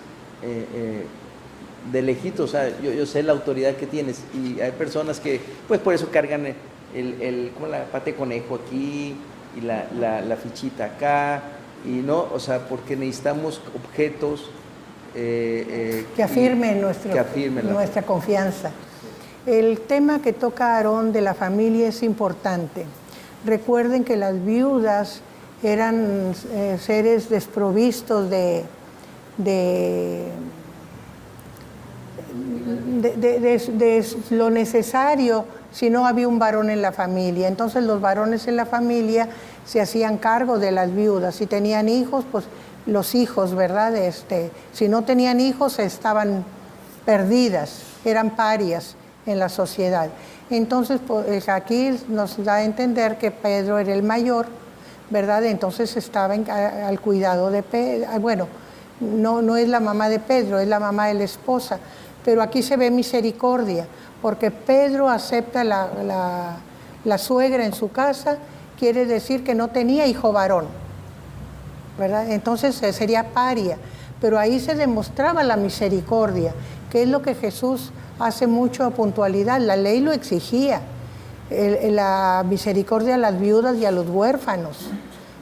de lejito, o sea, yo sé la autoridad que tienes, y hay personas que pues por eso cargan como la pata de conejo aquí y la fichita acá, y no, o sea, porque necesitamos objetos que afirmen nuestra confianza. El tema que toca Aarón de la familia es importante. Recuerden que las viudas eran seres desprovistos de lo necesario si no había un varón en la familia. Entonces los varones en la familia se hacían cargo de las viudas. Si tenían hijos, pues los hijos, ¿verdad? Si no tenían hijos, estaban perdidas, eran parias en la sociedad. Entonces, pues, aquí nos da a entender que Pedro era el mayor, ¿verdad? Entonces estaba al cuidado de Pedro. Bueno, no es la mamá de Pedro, es la mamá de la esposa. Pero aquí se ve misericordia, porque Pedro acepta la suegra en su casa, quiere decir que no tenía hijo varón, ¿verdad? Entonces sería paria, pero ahí se demostraba la misericordia, que es lo que Jesús hace mucho a puntualidad. La ley lo exigía, la misericordia a las viudas y a los huérfanos,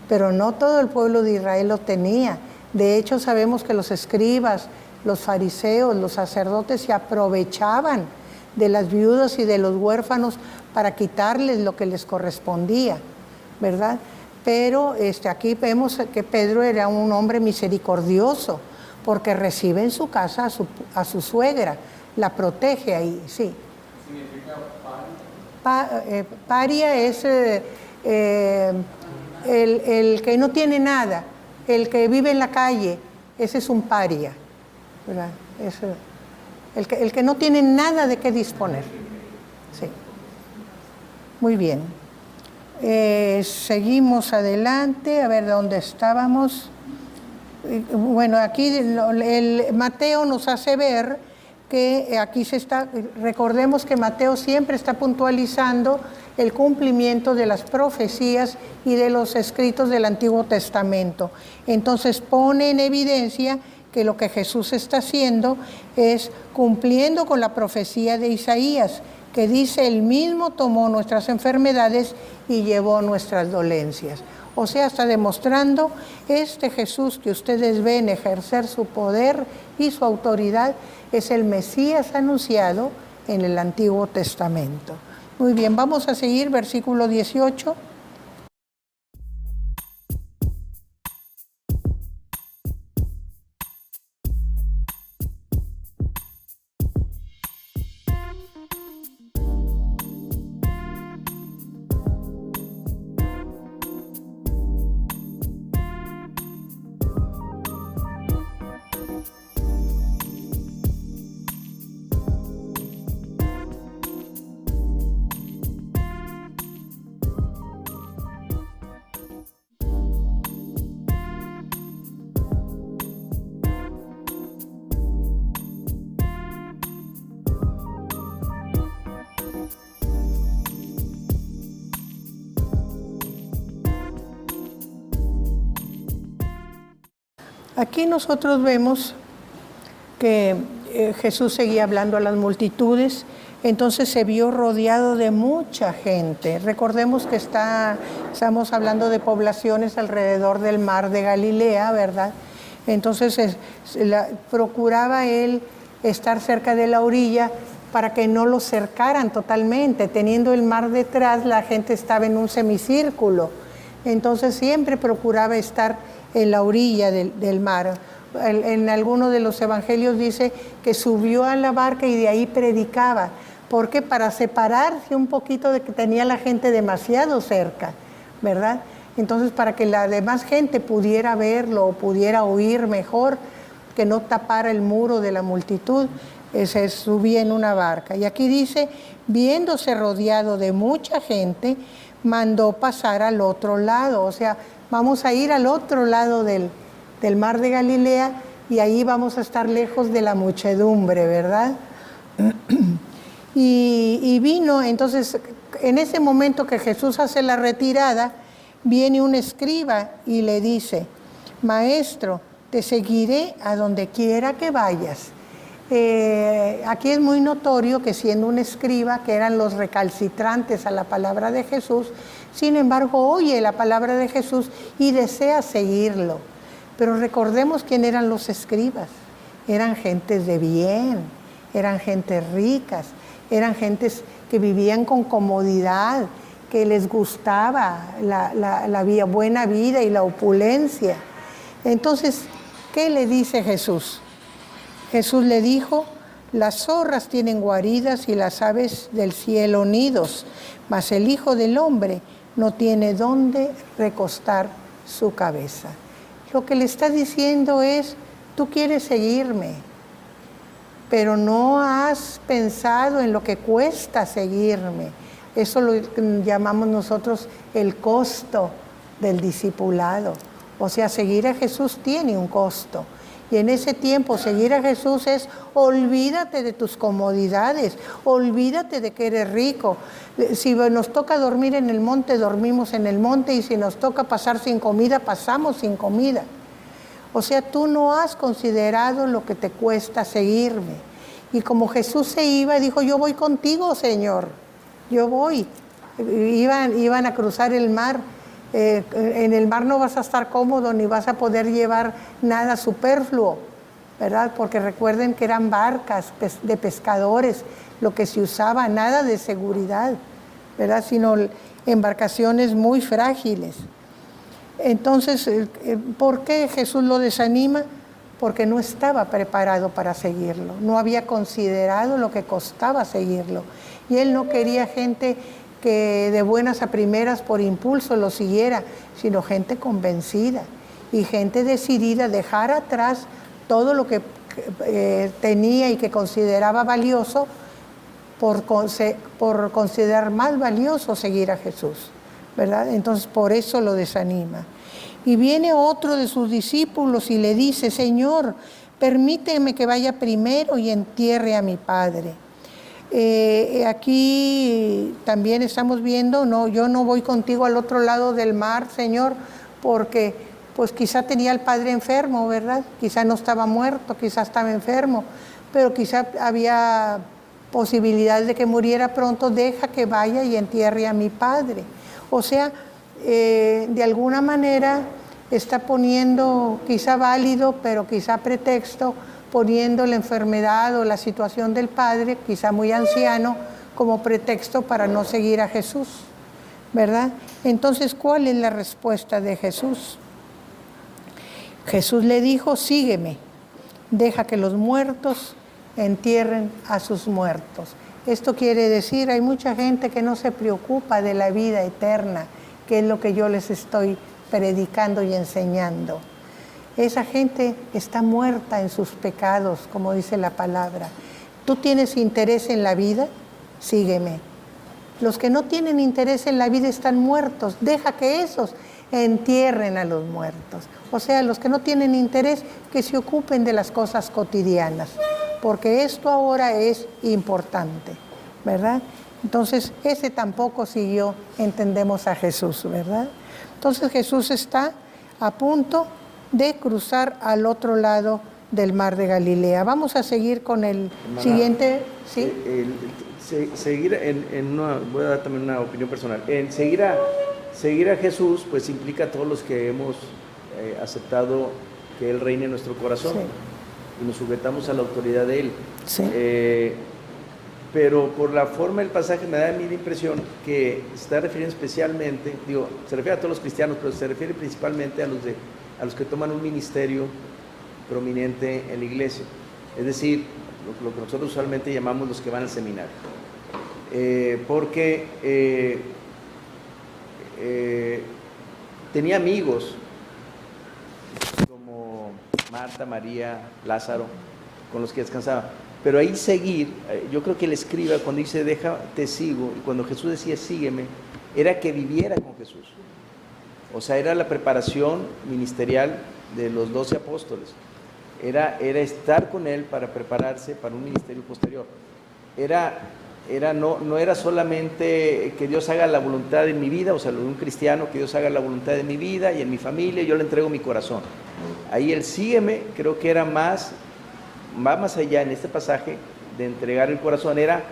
pero no todo el pueblo de Israel lo tenía. De hecho, sabemos que los escribas, los fariseos, los sacerdotes se aprovechaban de las viudas y de los huérfanos para quitarles lo que les correspondía, ¿verdad? Pero aquí vemos que Pedro era un hombre misericordioso, porque recibe en su casa a su suegra, la protege ahí, sí. ¿Significa paria? Paria es el que no tiene nada, el que vive en la calle, ese es un paria, ¿verdad? El que no tiene nada de qué disponer. Sí. Muy bien. Seguimos adelante, a ver dónde estábamos. Bueno, aquí Mateo nos hace ver que aquí recordemos que Mateo siempre está puntualizando el cumplimiento de las profecías y de los escritos del Antiguo Testamento. Entonces pone en evidencia que lo que Jesús está haciendo es cumpliendo con la profecía de Isaías, que dice, él mismo tomó nuestras enfermedades y llevó nuestras dolencias. O sea, está demostrando Jesús que ustedes ven ejercer su poder y su autoridad es el Mesías anunciado en el Antiguo Testamento. Muy bien, vamos a seguir, versículo 18. Aquí nosotros vemos que Jesús seguía hablando a las multitudes, entonces se vio rodeado de mucha gente. Recordemos que estamos hablando de poblaciones alrededor del mar de Galilea, ¿verdad? Entonces procuraba él estar cerca de la orilla para que no lo cercaran totalmente. Teniendo el mar detrás, la gente estaba en un semicírculo. Entonces siempre procuraba estar en la orilla del mar. En alguno de los evangelios dice que subió a la barca y de ahí predicaba. ¿Por qué? Para separarse un poquito de que tenía la gente demasiado cerca, ¿verdad? Entonces, para que la demás gente pudiera verlo o pudiera oír mejor, que no tapara el muro de la multitud, se subía en una barca. Y aquí dice, viéndose rodeado de mucha gente, mandó pasar al otro lado. O sea, vamos a ir al otro lado del mar de Galilea y ahí vamos a estar lejos de la muchedumbre, ¿verdad? Y vino, entonces, en ese momento que Jesús hace la retirada, viene un escriba y le dice: Maestro, te seguiré a donde quiera que vayas. Aquí es muy notorio que siendo un escriba, que eran los recalcitrantes a la palabra de Jesús, sin embargo oye la palabra de Jesús y desea seguirlo. Pero recordemos quién eran los escribas. Eran gentes de bien, eran gentes ricas, eran gentes que vivían con comodidad, que les gustaba la buena vida y la opulencia. Entonces, ¿qué le dice Jesús? Jesús le dijo: las zorras tienen guaridas y las aves del cielo nidos, mas el Hijo del Hombre no tiene dónde recostar su cabeza. Lo que le está diciendo es: tú quieres seguirme, pero no has pensado en lo que cuesta seguirme. Eso lo llamamos nosotros el costo del discipulado. O sea, seguir a Jesús tiene un costo. Y en ese tiempo seguir a Jesús es: olvídate de tus comodidades, olvídate de que eres rico. Si nos toca dormir en el monte, dormimos en el monte, y si nos toca pasar sin comida, pasamos sin comida. O sea, tú no has considerado lo que te cuesta seguirme. Y como Jesús se iba, dijo: yo voy contigo, Señor, yo voy. Iban a cruzar el mar. En el mar no vas a estar cómodo ni vas a poder llevar nada superfluo, ¿verdad? Porque recuerden que eran barcas de pescadores, lo que se usaba, nada de seguridad, ¿verdad? Sino embarcaciones muy frágiles. Entonces, ¿por qué Jesús lo desanima? Porque no estaba preparado para seguirlo, no había considerado lo que costaba seguirlo. Y él no quería gente que de buenas a primeras por impulso lo siguiera, sino gente convencida y gente decidida a dejar atrás todo lo que tenía y que consideraba valioso por considerar más valioso seguir a Jesús, ¿verdad? Entonces por eso lo desanima. Y viene otro de sus discípulos y le dice: Señor, permíteme que vaya primero y entierre a mi padre. Aquí también estamos viendo: no, yo no voy contigo al otro lado del mar, Señor, porque pues quizá tenía al padre enfermo, ¿verdad? Quizá no estaba muerto, quizá estaba enfermo, pero quizá había posibilidades de que muriera pronto. Deja que vaya y entierre a mi padre. O sea, de alguna manera está poniendo, quizá válido, pero quizá pretexto, poniendo la enfermedad o la situación del padre, quizá muy anciano, como pretexto para no seguir a Jesús, ¿verdad? Entonces, ¿cuál es la respuesta de Jesús? Jesús le dijo: sígueme, deja que los muertos entierren a sus muertos. Esto quiere decir, hay mucha gente que no se preocupa de la vida eterna, que es lo que yo les estoy predicando y enseñando. Esa gente está muerta en sus pecados, como dice la palabra. ¿Tú tienes interés en la vida? Sígueme. Los que no tienen interés en la vida están muertos. Deja que esos entierren a los muertos. O sea, los que no tienen interés, que se ocupen de las cosas cotidianas, porque esto ahora es importante, ¿verdad? Entonces, ese tampoco siguió, entendemos, a Jesús, ¿verdad? Entonces Jesús está a punto de cruzar al otro lado del mar de Galilea. Vamos a seguir con el siguiente. ¿Sí? Seguir voy a dar también una opinión personal. Seguir a Jesús, pues implica a todos los que hemos aceptado que Él reine en nuestro corazón, sí, y nos sujetamos a la autoridad de Él. Sí. Pero por la forma del pasaje me da a mí la impresión que se está refiriendo especialmente, se refiere a todos los cristianos, pero se refiere principalmente a los que toman un ministerio prominente en la iglesia, es decir, lo que nosotros usualmente llamamos los que van al seminario, porque tenía amigos como Marta, María, Lázaro, con los que descansaba, Pero ahí seguir, yo creo que el escriba cuando dice deja, te sigo, y cuando Jesús decía sígueme, era que viviera con Jesús. O sea, era la preparación ministerial de los 12 apóstoles. Era estar con él para prepararse para un ministerio posterior. No era solamente que Dios haga la voluntad en mi vida, o sea, lo de un cristiano, que Dios haga la voluntad en mi vida y en mi familia, yo le entrego mi corazón. Ahí el sígueme creo que era va más allá en este pasaje de entregar el corazón, era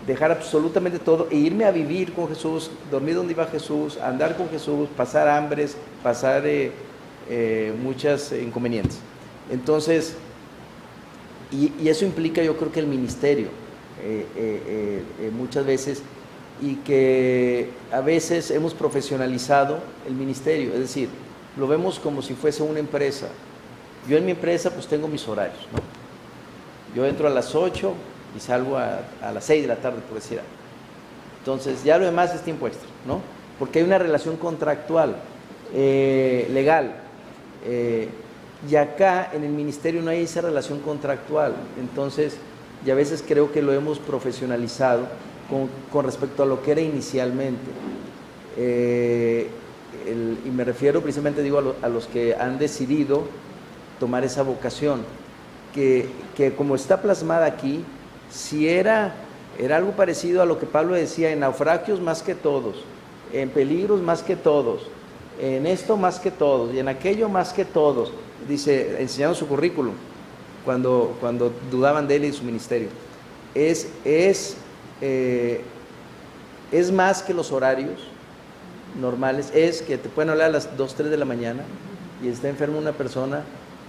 dejar absolutamente todo e irme a vivir con Jesús, dormir donde iba Jesús, andar con Jesús, pasar hambres, pasar muchas inconvenientes. Entonces, y eso implica yo creo que el ministerio, muchas veces, y que a veces hemos profesionalizado el ministerio, es decir, lo vemos como si fuese una empresa. Yo en mi empresa pues tengo mis horarios, ¿no? Yo entro a las 8 y salgo a las 6 de la tarde, por decir algo. Entonces ya lo demás es tiempo extra, ¿no? Porque hay una relación contractual, legal, y acá en el ministerio no hay esa relación contractual. Entonces, y a veces creo que lo hemos profesionalizado con respecto a lo que era inicialmente. Y me refiero precisamente, digo, a los que han decidido tomar esa vocación, que como está plasmada aquí, si era algo parecido a lo que Pablo decía, en naufragios más que todos, en peligros más que todos, en esto más que todos, y en aquello más que todos, dice, enseñando su currículum, cuando dudaban de él y de su ministerio. Es más que los horarios normales, es que te pueden hablar a las 2, 3 de la mañana y está enferma una persona,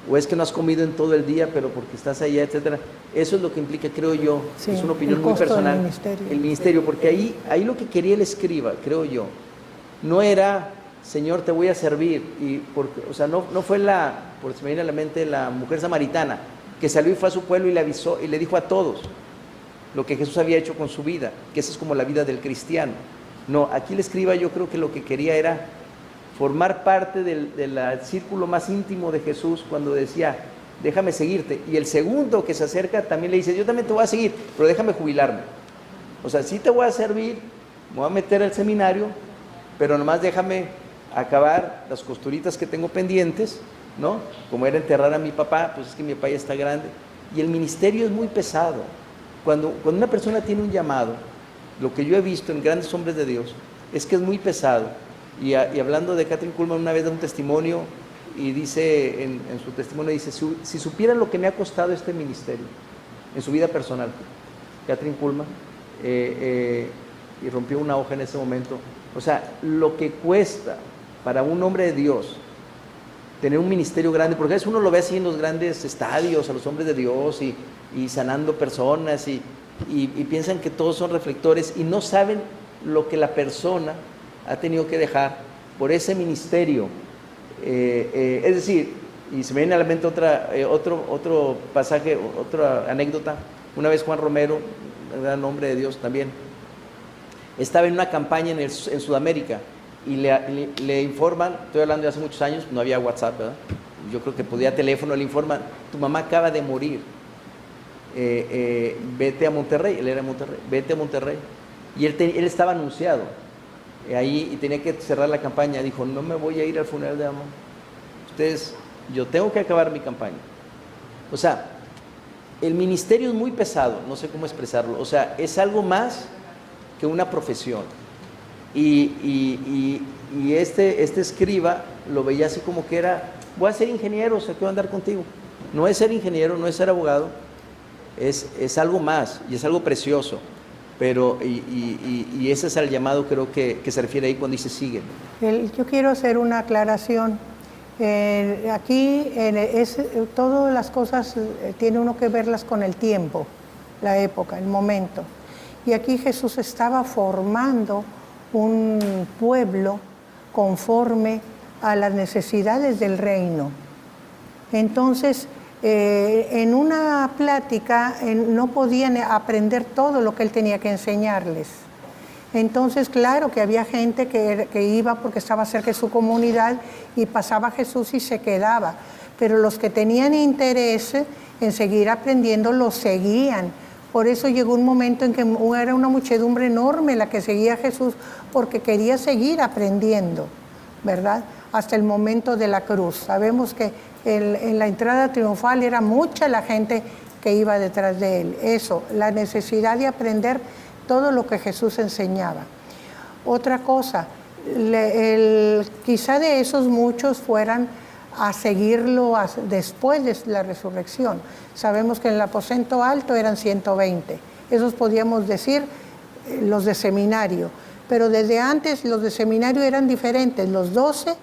o es que no has comido en todo el día, pero porque estás allá, etcétera. Eso es lo que implica, creo yo, sí, es una opinión muy personal, el ministerio, porque ahí lo que quería el escriba, creo yo, no era, Señor, te voy a servir, y porque, o sea, no fue porque se me viene a la mente la mujer samaritana, que salió y fue a su pueblo y le avisó, y le dijo a todos lo que Jesús había hecho con su vida, que esa es como la vida del cristiano. No, aquí el escriba yo creo que lo que quería era formar parte del círculo más íntimo de Jesús cuando decía, déjame seguirte. Y el segundo que se acerca también le dice, yo también te voy a seguir, pero déjame jubilarme. O sea, sí te voy a servir, me voy a meter al seminario, pero nomás déjame acabar las costuritas que tengo pendientes, ¿no? Como era enterrar a mi papá, pues es que mi papá ya está grande. Y el ministerio es muy pesado. Cuando una persona tiene un llamado, lo que yo he visto en grandes hombres de Dios, es que es muy pesado. Y hablando de Kathryn Kuhlman, una vez da un testimonio y dice, en su testimonio dice, si supieran lo que me ha costado este ministerio, en su vida personal, Kathryn Kuhlman, y rompió una hoja en ese momento, o sea, lo que cuesta para un hombre de Dios tener un ministerio grande, porque a veces uno lo ve así en los grandes estadios, a los hombres de Dios, y sanando personas, y piensan que todos son reflectores, y no saben lo que la persona ha tenido que dejar por ese ministerio. Es decir, y se me viene a la mente otro pasaje, otra anécdota. Una vez Juan Romero, un gran hombre de Dios también, estaba en una campaña en Sudamérica, y le informan, estoy hablando de hace muchos años, no había WhatsApp, ¿verdad? Yo creo que podía teléfono, le informan, tu mamá acaba de morir, vete a Monterrey, él era de Monterrey, vete a Monterrey. Y él estaba anunciado ahí y tenía que cerrar la campaña. Dijo, no me voy a ir al funeral de mamá. Yo tengo que acabar mi campaña. O sea, el ministerio es muy pesado, no sé cómo expresarlo. O sea, es algo más que una profesión. Y este escriba lo veía así como que era, voy a ser ingeniero, o sea, quiero andar contigo. No es ser ingeniero, no es ser abogado, es algo más y es algo precioso. Pero, y ese es el llamado, creo que se refiere ahí cuando dice sigue. Yo quiero hacer una aclaración. Aquí todas las cosas tiene uno que verlas con el tiempo, la época, el momento. Y aquí Jesús estaba formando un pueblo conforme a las necesidades del reino. Entonces, en una plática no podían aprender todo lo que él tenía que enseñarles. Entonces, claro que había gente que iba porque estaba cerca de su comunidad y pasaba Jesús y se quedaba. pero los que tenían interés en seguir aprendiendo lo seguían. Por eso llegó un momento en que era una muchedumbre enorme la que seguía a Jesús, porque quería seguir aprendiendo, ¿verdad? Hasta el momento de la cruz. Sabemos que en la entrada triunfal era mucha la gente que iba detrás de él. Eso, la necesidad de aprender todo lo que Jesús enseñaba. Otra cosa, quizá de esos muchos fueran a seguirlo después de la resurrección. Sabemos que en el aposento alto eran 120. Esos podíamos decir los de seminario. Pero desde antes los de seminario eran diferentes. Los 12,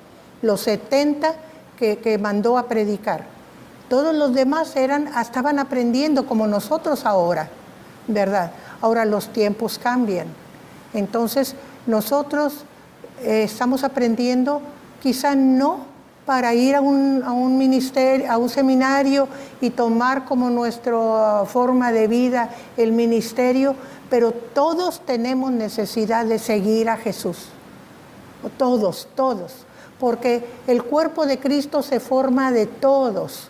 los 70 que mandó a predicar. Todos los demás estaban aprendiendo como nosotros ahora, ¿verdad? Ahora los tiempos cambian. Entonces nosotros estamos aprendiendo, quizá no para ir a un ministerio, a un seminario y tomar como nuestra forma de vida el ministerio, pero todos tenemos necesidad de seguir a Jesús. Todos, porque el cuerpo de Cristo se forma de todos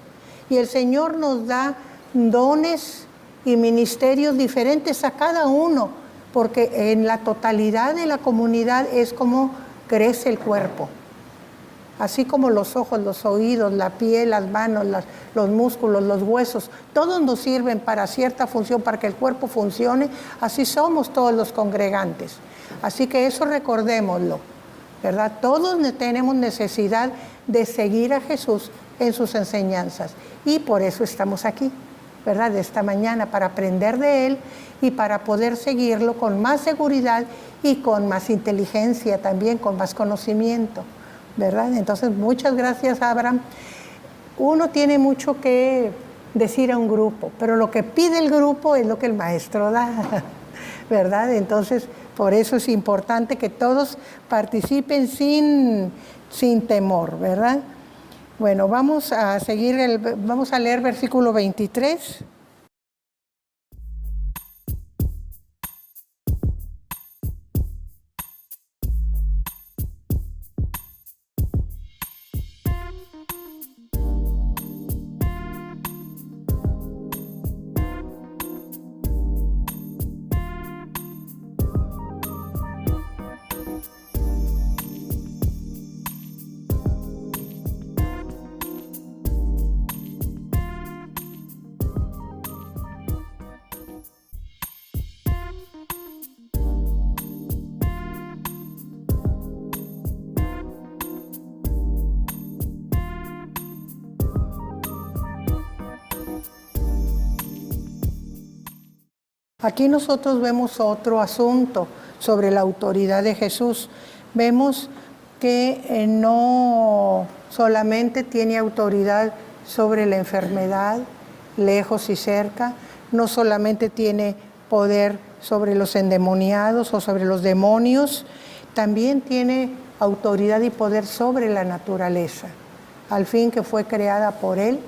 y el Señor nos da dones y ministerios diferentes a cada uno, porque en la totalidad de la comunidad es como crece el cuerpo. Así como los ojos, los oídos, la piel, las manos, los músculos, los huesos, todos nos sirven para cierta función, para que el cuerpo funcione, así somos todos los congregantes. Así que eso recordémoslo, ¿verdad? Todos tenemos necesidad de seguir a Jesús en sus enseñanzas y por eso estamos aquí, ¿verdad? Esta mañana, para aprender de Él y para poder seguirlo con más seguridad y con más inteligencia también, con más conocimiento, ¿verdad? Entonces, muchas gracias, Abraham. Uno tiene mucho que decir a un grupo, pero lo que pide el grupo es lo que el maestro da, ¿verdad? Entonces, por eso es importante que todos participen sin temor, ¿verdad? Bueno, vamos a leer versículo 23. Aquí nosotros vemos otro asunto sobre la autoridad de Jesús. Vemos que no solamente tiene autoridad sobre la enfermedad, lejos y cerca, no solamente tiene poder sobre los endemoniados o sobre los demonios, también tiene autoridad y poder sobre la naturaleza. Al fin que fue creada por Él,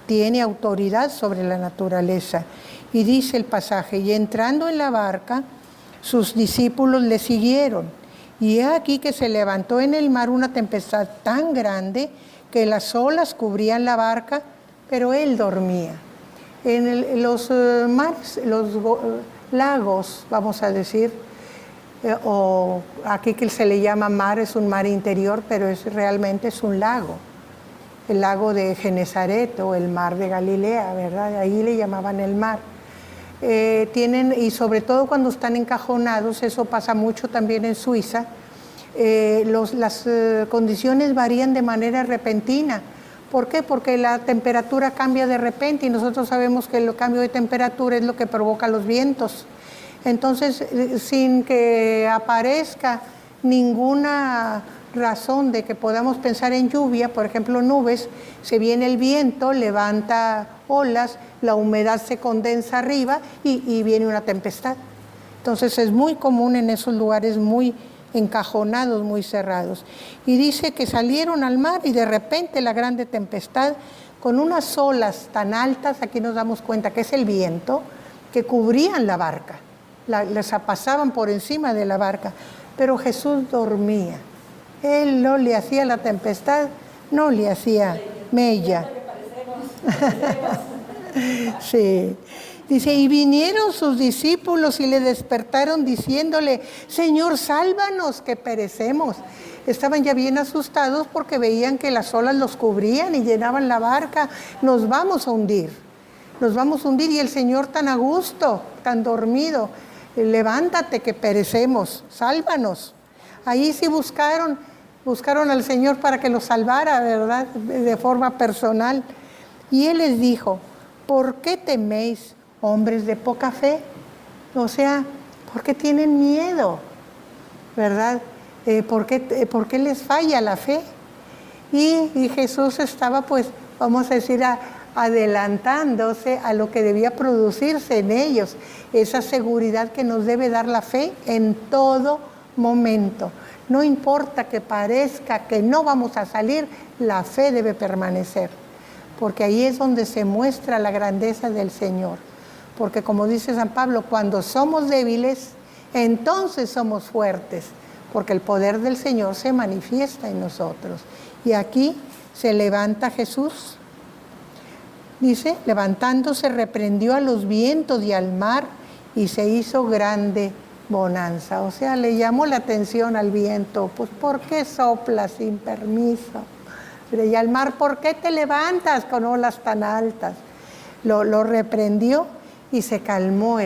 tiene autoridad sobre la naturaleza. Y dice el pasaje, y entrando en la barca, sus discípulos le siguieron. Y he aquí que se levantó en el mar una tempestad tan grande que las olas cubrían la barca, pero él dormía. En los mares, los lagos, vamos a decir, o aquí que se le llama mar, es un mar interior, pero realmente es un lago. El lago de Genesaret o el mar de Galilea, ¿verdad? Ahí le llamaban el mar. Y sobre todo cuando están encajonados, eso pasa mucho también en Suiza, las condiciones varían de manera repentina. ¿Por qué? Porque la temperatura cambia de repente y nosotros sabemos que el cambio de temperatura es lo que provoca los vientos. Entonces, sin que aparezca ninguna razón de que podamos pensar en lluvia, por ejemplo nubes, se viene el viento, levanta olas, la humedad se condensa arriba y viene una tempestad. Entonces es muy común en esos lugares muy encajonados, muy cerrados. Y dice que salieron al mar y de repente la grande tempestad con unas olas tan altas, aquí nos damos cuenta que es el viento, que cubrían la barca, les pasaban por encima de la barca, pero Jesús dormía. Él no le hacía la tempestad, no le hacía mella. Sí. Dice, y vinieron sus discípulos y le despertaron diciéndole, Señor, sálvanos que perecemos. Estaban ya bien asustados porque veían que las olas los cubrían y llenaban la barca. Nos vamos a hundir. Nos vamos a hundir y el Señor tan a gusto, tan dormido. Levántate que perecemos, sálvanos. Ahí sí buscaron al Señor para que los salvara, ¿verdad? De forma personal. Y Él les dijo, ¿por qué teméis, hombres de poca fe? O sea, ¿por qué tienen miedo? ¿Verdad? ¿Por qué les falla la fe? Y Jesús estaba, pues, vamos a decir, adelantándose a lo que debía producirse en ellos, esa seguridad que nos debe dar la fe en todo momento. No importa que parezca que no vamos a salir, la fe debe permanecer, porque ahí es donde se muestra la grandeza del Señor. Porque como dice San Pablo, cuando somos débiles, entonces somos fuertes, porque el poder del Señor se manifiesta en nosotros. Y aquí se levanta Jesús. Dice, levantándose reprendió a los vientos y al mar y se hizo grande bonanza. O sea, le llamó la atención al viento, pues ¿por qué soplas sin permiso? Y al mar, ¿por qué te levantas con olas tan altas? Lo reprendió y se calmó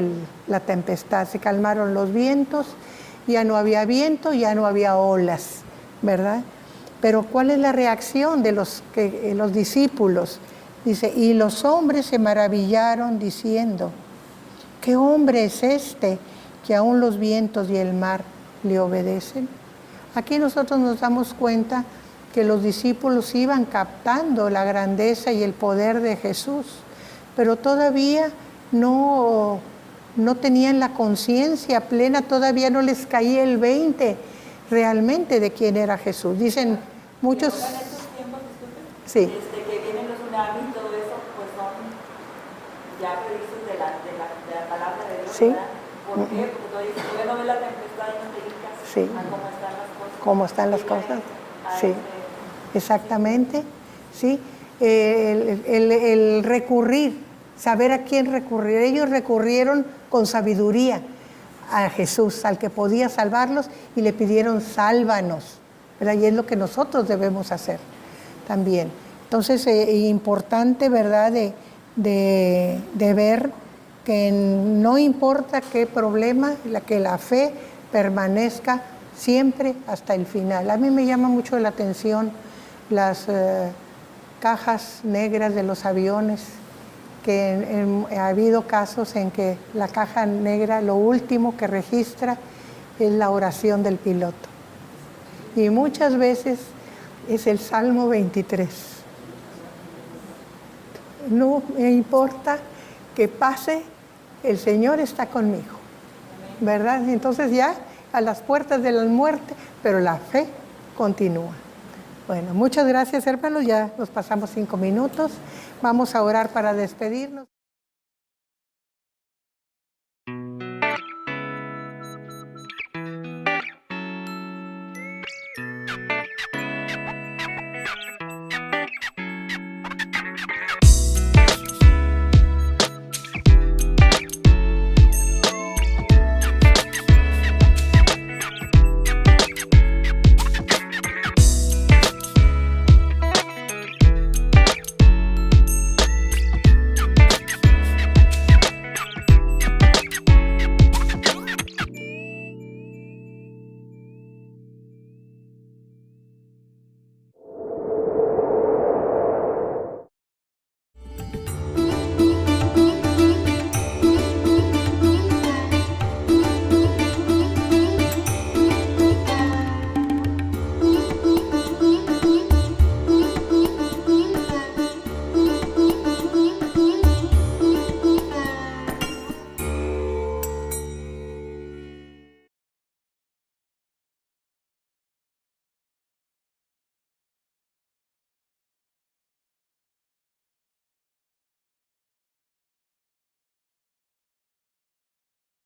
la tempestad, se calmaron los vientos, ya no había viento, ya no había olas, ¿verdad? Pero ¿cuál es la reacción de los discípulos? Dice, y los hombres se maravillaron diciendo, ¿qué hombre es este que aún los vientos y el mar le obedecen? Aquí nosotros nos damos cuenta que los discípulos iban captando la grandeza y el poder de Jesús, pero todavía no tenían la conciencia plena, todavía no les caía el 20 realmente de quién era Jesús. Dicen muchos... En estos tiempos, disculpen, sí. Que vienen los tsunamis y todo eso, pues son ya previstos de la palabra de Dios, Sí. ¿verdad? ¿Por qué? Porque todavía no ves la tempestad y no te dedicas Sí. a cómo están las cosas. ¿Cómo están las cosas? Sí, exactamente. Sí, el recurrir, saber a quién recurrir. Ellos recurrieron con sabiduría a Jesús, al que podía salvarlos, y le pidieron, sálvanos, ¿verdad? Y es lo que nosotros debemos hacer también. Entonces, importante, ¿verdad?, de ver que no importa qué problema, que la fe permanezca siempre hasta el final. A mí me llama mucho la atención las cajas negras de los aviones, que ha habido casos en que la caja negra lo último que registra es la oración del piloto. Y muchas veces es el Salmo 23. No me importa que pase, el Señor está conmigo, ¿verdad? Entonces ya a las puertas de la muerte, pero la fe continúa. Bueno, muchas gracias, hermanos, ya nos pasamos 5 minutos. Vamos a orar para despedirnos.